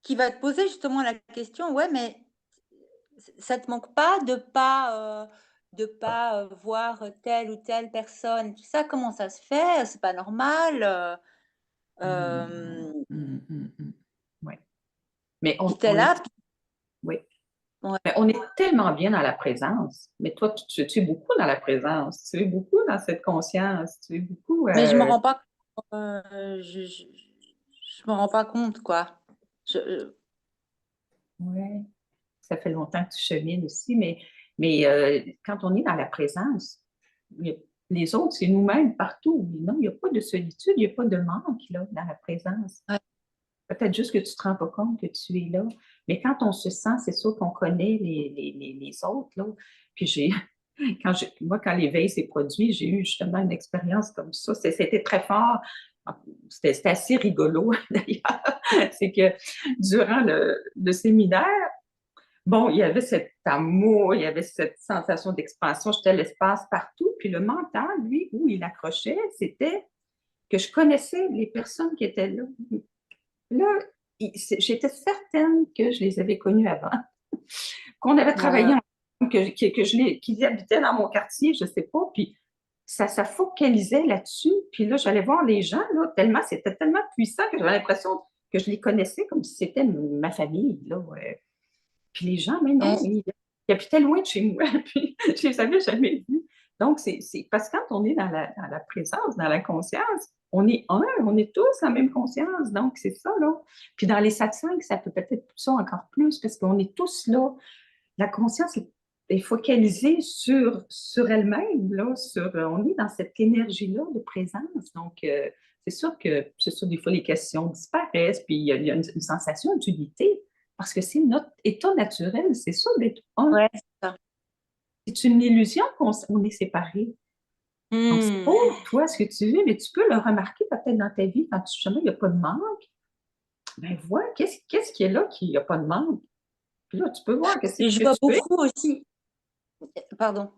qui va te poser justement la question, ouais, mais ça te manque pas de pas voir telle ou telle personne, tout ça, comment ça se fait? C'est pas normal. Ouais. Mais on, Puis t'es on est, là, oui. ouais. Mais on est tellement bien dans la présence. Mais toi, tu es beaucoup dans la présence. Tu es beaucoup dans cette conscience. Tu es beaucoup. Mais je me rends pas, je me rends pas compte, quoi. Ouais. Ça fait longtemps que tu chemines aussi, mais quand on est dans la présence, les autres, c'est nous-mêmes partout. Mais non, il n'y a pas de solitude, il n'y a pas de manque là, dans la présence. Ouais. Peut-être juste que tu ne te rends pas compte que tu es là. Mais quand on se sent, c'est sûr qu'on connaît les autres. Là. Puis moi, quand l'éveil s'est produit, j'ai eu justement une expérience comme ça. C'était très fort. C'était assez rigolo, d'ailleurs. C'est que durant le séminaire, bon, il y avait cet amour, il y avait cette sensation d'expansion, j'étais l'espace partout. Puis le mental, lui, où il accrochait, c'était que je connaissais les personnes qui étaient là. Là, j'étais certaine que je les avais connues avant, qu'on avait travaillé ensemble, qu'ils habitaient dans mon quartier, je ne sais pas. Puis ça focalisait là-dessus. Puis là, j'allais voir les gens, là, c'était tellement puissant que j'avais l'impression que je les connaissais comme si c'était ma famille, là, ouais. Puis les gens, mais non, ils habitaient loin de chez moi, puis je les avais jamais vus. Donc, c'est parce que quand on est dans la présence, dans la conscience, on est un, on est tous la même conscience. Donc, c'est ça, là. Puis dans les satsangs, ça peut peut-être ça encore plus, parce qu'on est tous là. La conscience est focalisée sur elle-même, là, on est dans cette énergie-là de présence. Donc, c'est sûr que, des fois, les questions disparaissent, puis il y a une sensation d'unité. Parce que c'est notre état naturel, c'est ça d'être un. Ouais, c'est ça. C'est une illusion qu'on est séparés. Donc, c'est beau, toi, ce que tu vis, mais tu peux le remarquer peut-être dans ta vie quand justement il n'y a pas de manque. Ben, vois, qu'est-ce qui est là qu'il n'y a pas de manque? Puis là, tu peux voir que c'est ce Je que vois tu es. beaucoup aussi. Pardon.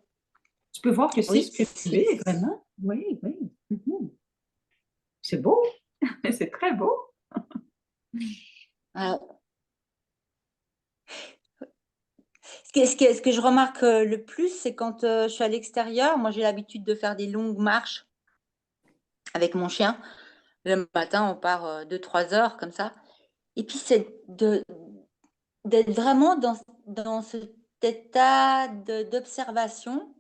Tu peux voir que c'est Oui, ce que tu es, vraiment. Oui, oui. C'est beau. C'est très beau. Ce que je remarque le plus, c'est quand je suis à l'extérieur. Moi, j'ai l'habitude de faire des longues marches avec mon chien. Le matin, on part 2-3 heures comme ça. Et puis, c'est d'être vraiment dans cet état d'observation,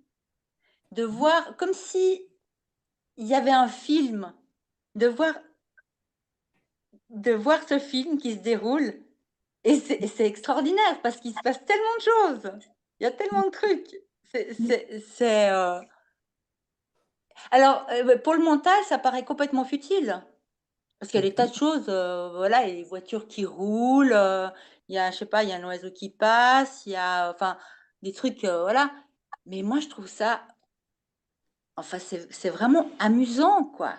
de voir comme si il y avait un film, de voir ce film qui se déroule. Et c'est extraordinaire parce qu'il se passe tellement de choses. Il y a tellement de trucs. Alors, pour le mental, ça paraît complètement futile. Parce qu'il y a des tas de choses, voilà, il y a les voitures qui roulent, il y a, je sais pas, il y a un oiseau qui passe, il y a, enfin, des trucs, voilà. Mais moi, je trouve ça, enfin, c'est vraiment amusant, quoi.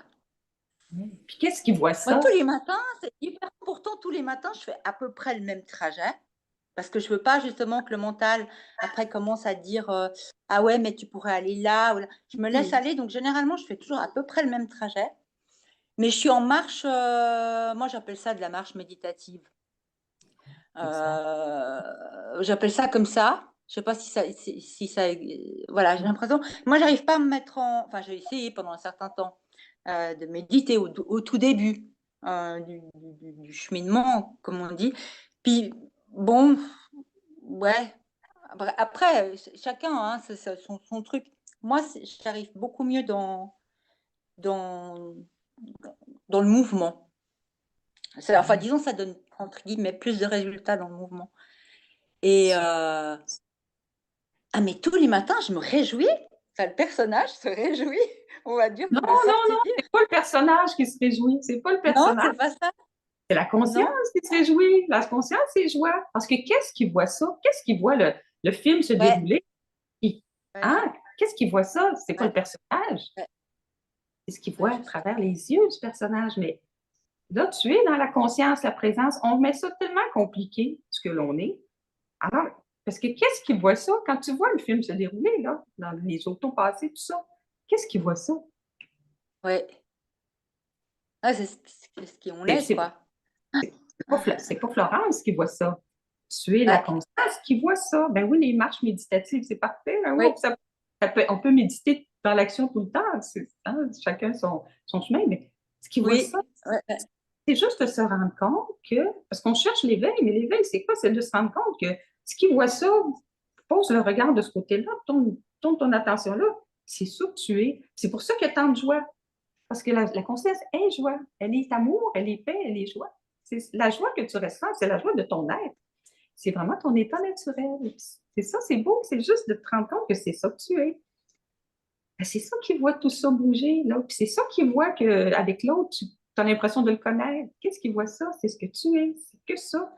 Puis qu'est-ce qui voit Moi, ça? tous les matins, c'est hyper important, tous les matins, je fais à peu près le même trajet. Parce que je veux pas justement que le mental, après, commence à dire ah ouais, mais tu pourrais aller là ou là. Je me laisse aller, donc généralement, je fais toujours à peu près le même trajet. Mais je suis en marche, moi j'appelle ça de la marche méditative. J'appelle ça comme ça. Je sais pas si ça voilà, j'ai l'impression. Moi, j'arrive pas à me mettre en. Enfin, j'ai essayé pendant un certain temps de méditer au tout début du cheminement, comme on dit. Puis, bon, ouais. Après, chacun, hein, c'est son truc. Moi, j'arrive beaucoup mieux dans, dans le mouvement. Enfin, disons, ça donne, entre guillemets, plus de résultats dans le mouvement. Et, ah, mais tous les matins, je me réjouis. Enfin, le personnage se réjouit, on va dire, Non, de non, non, sortir. c'est pas le personnage qui se réjouit. C'est pas le Non, personnage. c'est pas ça. C'est la conscience Non. qui se réjouit. La conscience, c'est joie. Parce que qu'est-ce qui voit ça? Qu'est-ce qui voit le film se Ouais. dérouler? Ouais. Hein? Qu'est-ce qui voit ça? C'est pas Ouais. le personnage. Ouais. C'est ce qu'il voit à travers les yeux du personnage. Mais là, tu es dans la conscience, la présence. On met ça tellement compliqué, ce que l'on est. Alors, parce que qu'est-ce qui voit ça? Quand tu vois le film se dérouler, là, dans les autos passées, tout ça, qu'est-ce qui voit ça? Ouais. Ah, c'est ce qu'on C'est est, c'est- quoi. c'est pas Florence qui voit ça. Tu es la Ouais. conscience qui voit ça. Ben oui, les marches méditatives, c'est parfait. Ben oui, Oui. on peut méditer dans l'action tout le temps. Chacun son chemin, mais ce qui voit Oui. ça, Ouais. c'est juste de se rendre compte que, parce qu'on cherche l'éveil, mais l'éveil, c'est quoi? C'est de se rendre compte que ce qui voit ça, pose le regard de ce côté-là, tourne ton attention là, c'est ça que tu es. C'est pour ça qu'il y a tant de joie. Parce que la conscience est joie. Elle est amour, elle est paix, elle est joie. La joie que tu ressens, c'est la joie de ton être. C'est vraiment ton état naturel. C'est ça, c'est beau. C'est juste de te rendre compte que c'est ça que tu es. Ben, c'est ça qui voit tout ça bouger, là. Puis c'est ça qui voit qu'avec l'autre, tu as l'impression de le connaître. Qu'est-ce qui voit ça? C'est ce que tu es. C'est que ça.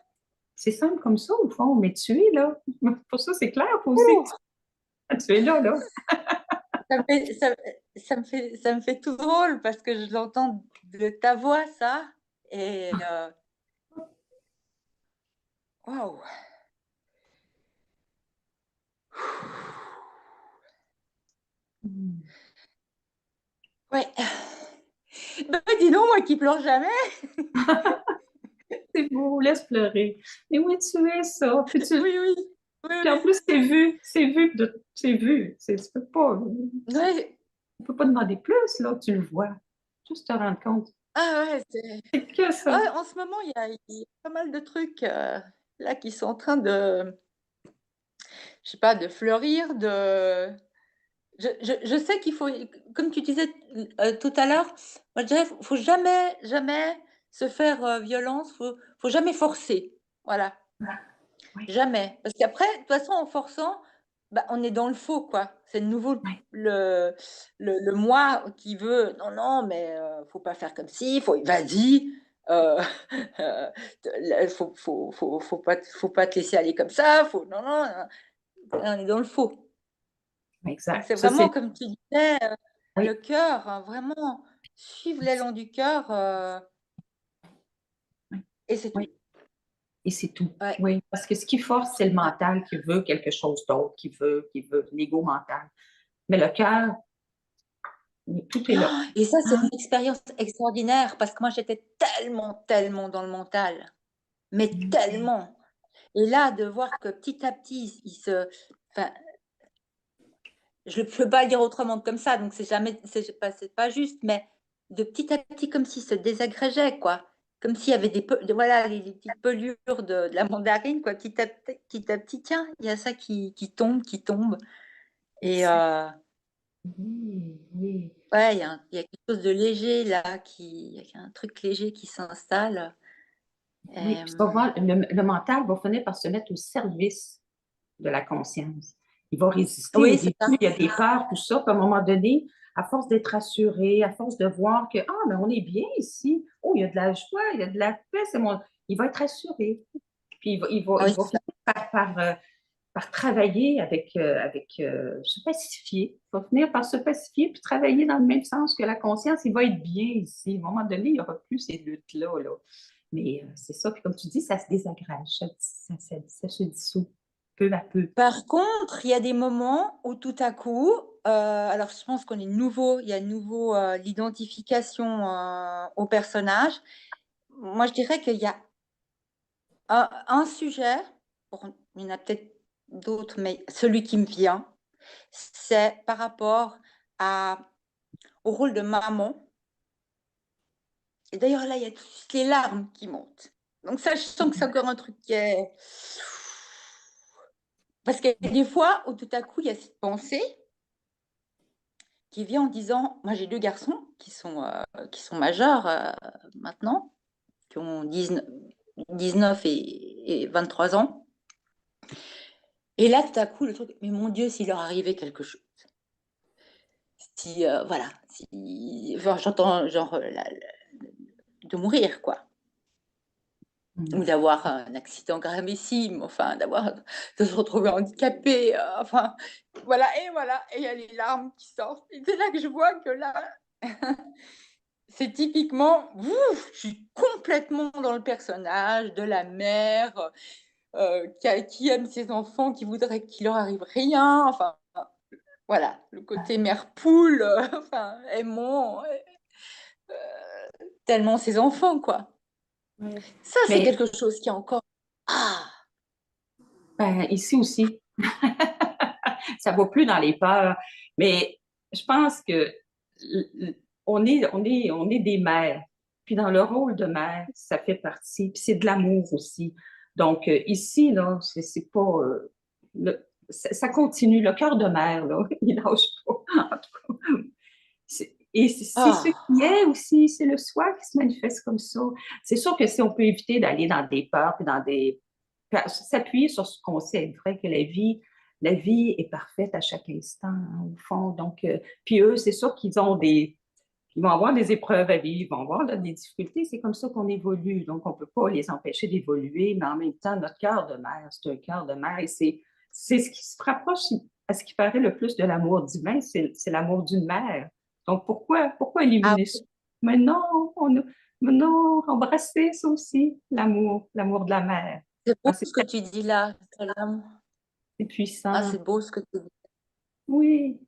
C'est simple comme ça, au fond, mais tu es là. Pour ça, c'est clair pour aussi Ouh, que tu es là, là. ça me fait tout drôle parce que je l'entends de ta voix, ça. Et waouh. Ouais. Ben, dis donc, moi qui pleure jamais. C'est beau, laisse pleurer. Mais oui, tu es ça. Puis, Oui, oui. Oui, puis en oui. plus, c'est vu, c'est vu. Ouais. On peut pas demander plus, là, tu le vois. Juste te rendre compte. Ah ouais, C'est que ça. ouais, en ce moment, il y a pas mal de trucs là qui sont en train de, je sais pas, de fleurir, je sais qu'il faut, comme tu disais tout à l'heure, moi je dirais, faut jamais, jamais se faire violence, faut jamais forcer. Voilà, Oui, jamais. Parce qu'après, de toute façon, en forçant, bah, on est dans le faux, quoi. C'est de nouveau oui. le moi qui veut, non, non, mais faut pas faire comme si, vas-y, faut pas te laisser aller comme ça, non, non, non. On est dans le faux. Donc, Exact. c'est Ça, vraiment, c'est. comme tu disais, Oui, le cœur, hein, vraiment, suivre l'élan du cœur, oui, et c'est tout. oui. Et c'est tout. Ouais. Oui. Parce que ce qui force, c'est le mental qui veut quelque chose d'autre, qui veut l'ego mental. Mais le cœur, tout est là. Et ça, c'est une expérience extraordinaire parce que moi, j'étais tellement, tellement dans le mental, mais tellement. Et là, de voir que petit à petit, enfin, je ne peux pas le dire autrement que comme ça, donc c'est pas juste, mais de petit à petit, comme s'il se désagrégeait, quoi. Comme s'il y avait voilà, les petites pelures de la mandarine, quoi. Petit à petit, tiens, il y a ça qui tombe, qui tombe. Et Oui, oui. ouais, il y a quelque chose de léger là, il y a un truc léger qui s'installe. Oui, puis tu vas voir, le mental va finir par se mettre au service de la conscience. Il va résister. Au Oui, c'est ça. début, il y a des peurs, tout ça. Puis à un moment donné, à force d'être rassuré, à force de voir que, ah, mais on est bien ici. Oh, il y a de la joie, il y a de la paix. Il va être rassuré. Puis Oui, il va c'est ça. finir par travailler se pacifier. Il va finir par se pacifier puis travailler dans le même sens que la conscience. Il va être bien ici. À un moment donné, il n'y aura plus ces luttes-là, là. Mais c'est ça. Puis comme tu dis, ça se désagrège. Ça se dissout peu à peu. Par contre, il y a des moments où tout à coup, alors je pense qu'on est nouveau, il y a nouveau l'identification au personnage. Moi, je dirais qu'il y a un sujet, il y en a peut-être d'autres, mais celui qui me vient, c'est par rapport au rôle de maman. Et d'ailleurs, là, il y a toutes les larmes qui montent. Donc ça, je sens que c'est encore un truc qui est... Parce qu'il y a des fois où tout à coup, il y a cette pensée qui vient en disant, moi j'ai 2 garçons qui sont majeurs maintenant, qui ont 19 et 23 ans. Et là, tout à coup, le truc, mais mon Dieu, s'il leur arrivait quelque chose. Si, voilà, si, enfin, j'entends genre de mourir, quoi. Ou d'avoir un accident gravissime, enfin, de se retrouver handicapé, enfin, voilà, et il y a les larmes qui sortent. Et c'est là que je vois que là, c'est typiquement, je suis complètement dans le personnage de la mère qui aime ses enfants, qui voudrait qu'il leur arrive rien, enfin, voilà, le côté mère poule, enfin, aimant tellement ses enfants, quoi. Ça, c'est Mais quelque chose qui est encore... Ah! ben, ici aussi, ça ne va plus dans les peurs. Mais je pense que on est des mères. Puis dans le rôle de mère, ça fait partie. Puis c'est de l'amour aussi. Donc ici, là, c'est pas... ça continue. Le cœur de mère, là, il lâche pas. En tout cas. Et c'est ce qui est aussi, c'est le soi qui se manifeste comme ça. C'est sûr que si on peut éviter d'aller dans des peurs, puis s'appuyer sur ce qu'on sait, c'est vrai que la vie est parfaite à chaque instant, hein, au fond. Donc, puis eux, c'est sûr qu'ils vont avoir des épreuves à vivre, ils vont avoir là, des difficultés. C'est comme ça qu'on évolue. Donc, on ne peut pas les empêcher d'évoluer, mais en même temps, notre cœur de mère, c'est un cœur de mère et c'est ce qui se rapproche à ce qui paraît le plus de l'amour divin, c'est l'amour d'une mère. Donc, pourquoi éliminer ça? Mais non, embrasser ça aussi, l'amour de la mère. C'est beau ce que tu dis là, Salam. C'est puissant. Ah, c'est beau ce que tu dis. Oui,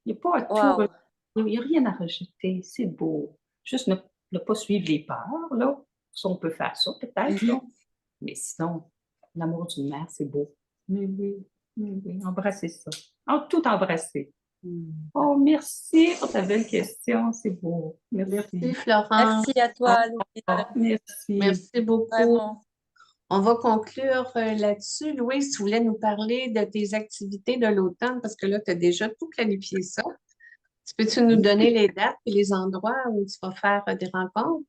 il n'y a pas à Wow. tout, il n'y a rien à rejeter, c'est beau. Juste ne pas suivre les peurs, là. Ça, on peut faire ça, peut-être, là. Mais sinon, l'amour d'une mère, c'est beau. Mais oui, embrasser ça. Tout embrasser. Oh, merci pour ta belle question, c'est beau. Merci, Florence. Merci à toi, Louise. Merci. Merci beaucoup. Vraiment. On va conclure là-dessus. Louise, tu voulais nous parler de tes activités de l'automne parce que là, tu as déjà tout planifié ça. Peux-tu nous donner les dates et les endroits où tu vas faire des rencontres?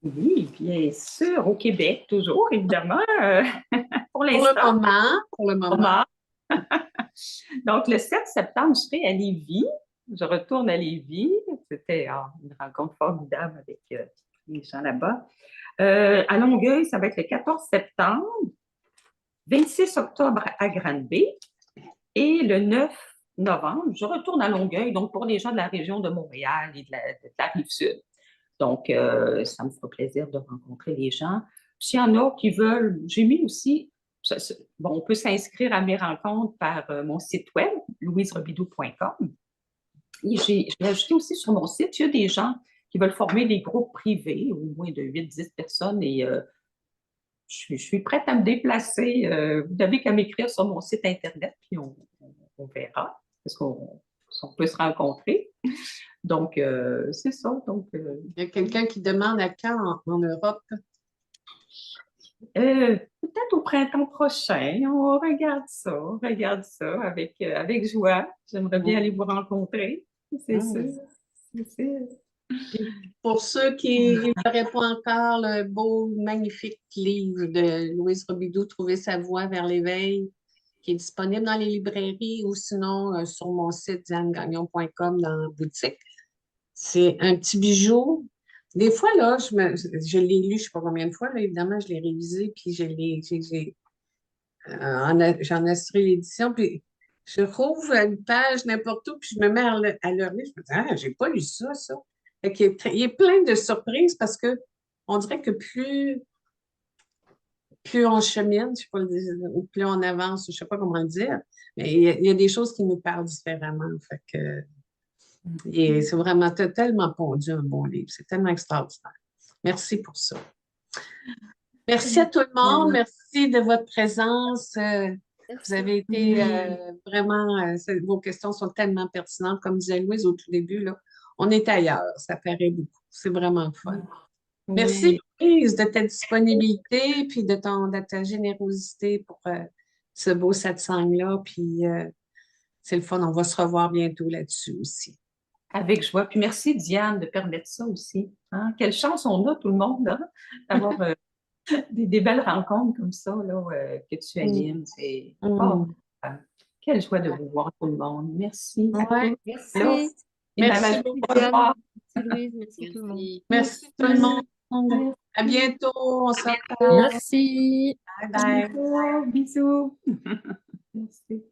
Oui, bien sûr, au Québec, toujours, évidemment, pour Pour l'instant. le moment. Donc, le 7 septembre, je serai à Lévis. Je retourne à Lévis. C'était une rencontre formidable avec les gens là-bas. À Longueuil, ça va être le 14 septembre, 26 octobre à Granby et le 9 novembre, je retourne à Longueuil, donc pour les gens de la région de Montréal et de la Rive-Sud. Donc, ça me fera plaisir de rencontrer les gens. Puis, s'il y en a qui veulent, j'ai mis aussi, bon, on peut s'inscrire à mes rencontres par mon site web, louiserobidoux.com. Et j'ai ajouté aussi sur mon site, il y a des gens qui veulent former des groupes privés, au moins de 8-10 personnes, et je suis prête à me déplacer. Vous n'avez qu'à m'écrire sur mon site Internet, puis on verra, parce qu'on peut se rencontrer. Donc, c'est ça. Donc, il y a quelqu'un qui demande à quand en Europe? Peut-être au printemps prochain. On regarde ça avec joie. J'aimerais bien aller vous rencontrer. C'est sûr. Pour ceux qui n'auraient pas encore le beau, magnifique livre de Louise Robidoux, Trouver sa voie vers l'éveil, qui est disponible dans les librairies ou sinon sur mon site dianegagnon.com dans la boutique. C'est un petit bijou. Des fois, là, je l'ai lu, je ne sais pas combien de fois, là, évidemment, je l'ai révisé, puis j'en ai assuré l'édition, puis je rouvre une page n'importe où, puis je me mets à le relire. Je me dis, ah, j'ai pas lu ça. Fait qu'il il est plein de surprises parce que on dirait que plus on chemine, je sais pas le dire, ou plus on avance, je sais pas comment le dire, mais il y a des choses qui nous parlent différemment. Fait que et c'est vraiment tellement pondu un bon livre. C'est tellement extraordinaire. Merci pour ça. Merci à tout le monde. Merci de votre présence. Vous avez été vraiment, vos questions sont tellement pertinentes. Comme disait Louise au tout début, là, on est ailleurs. Ça paraît beaucoup. C'est vraiment fun. Merci, Oui. Louise, de ta disponibilité puis de ta générosité pour ce beau satsang-là. Puis c'est le fun, on va se revoir bientôt là-dessus aussi. Avec joie. Puis merci, Diane, de permettre ça aussi. Hein? Quelle chance on a, tout le monde, hein, d'avoir des belles rencontres comme ça là, que tu animes. Oh, quelle joie de vous voir, tout le monde. Merci à Ouais. tous. Merci. Là, et Merci Marie, beaucoup. au revoir. Merci Louise, merci tout le monde. Merci tout le monde. À bientôt. On se reparle. Merci. Bye bye. Bisous. Bisous. Merci.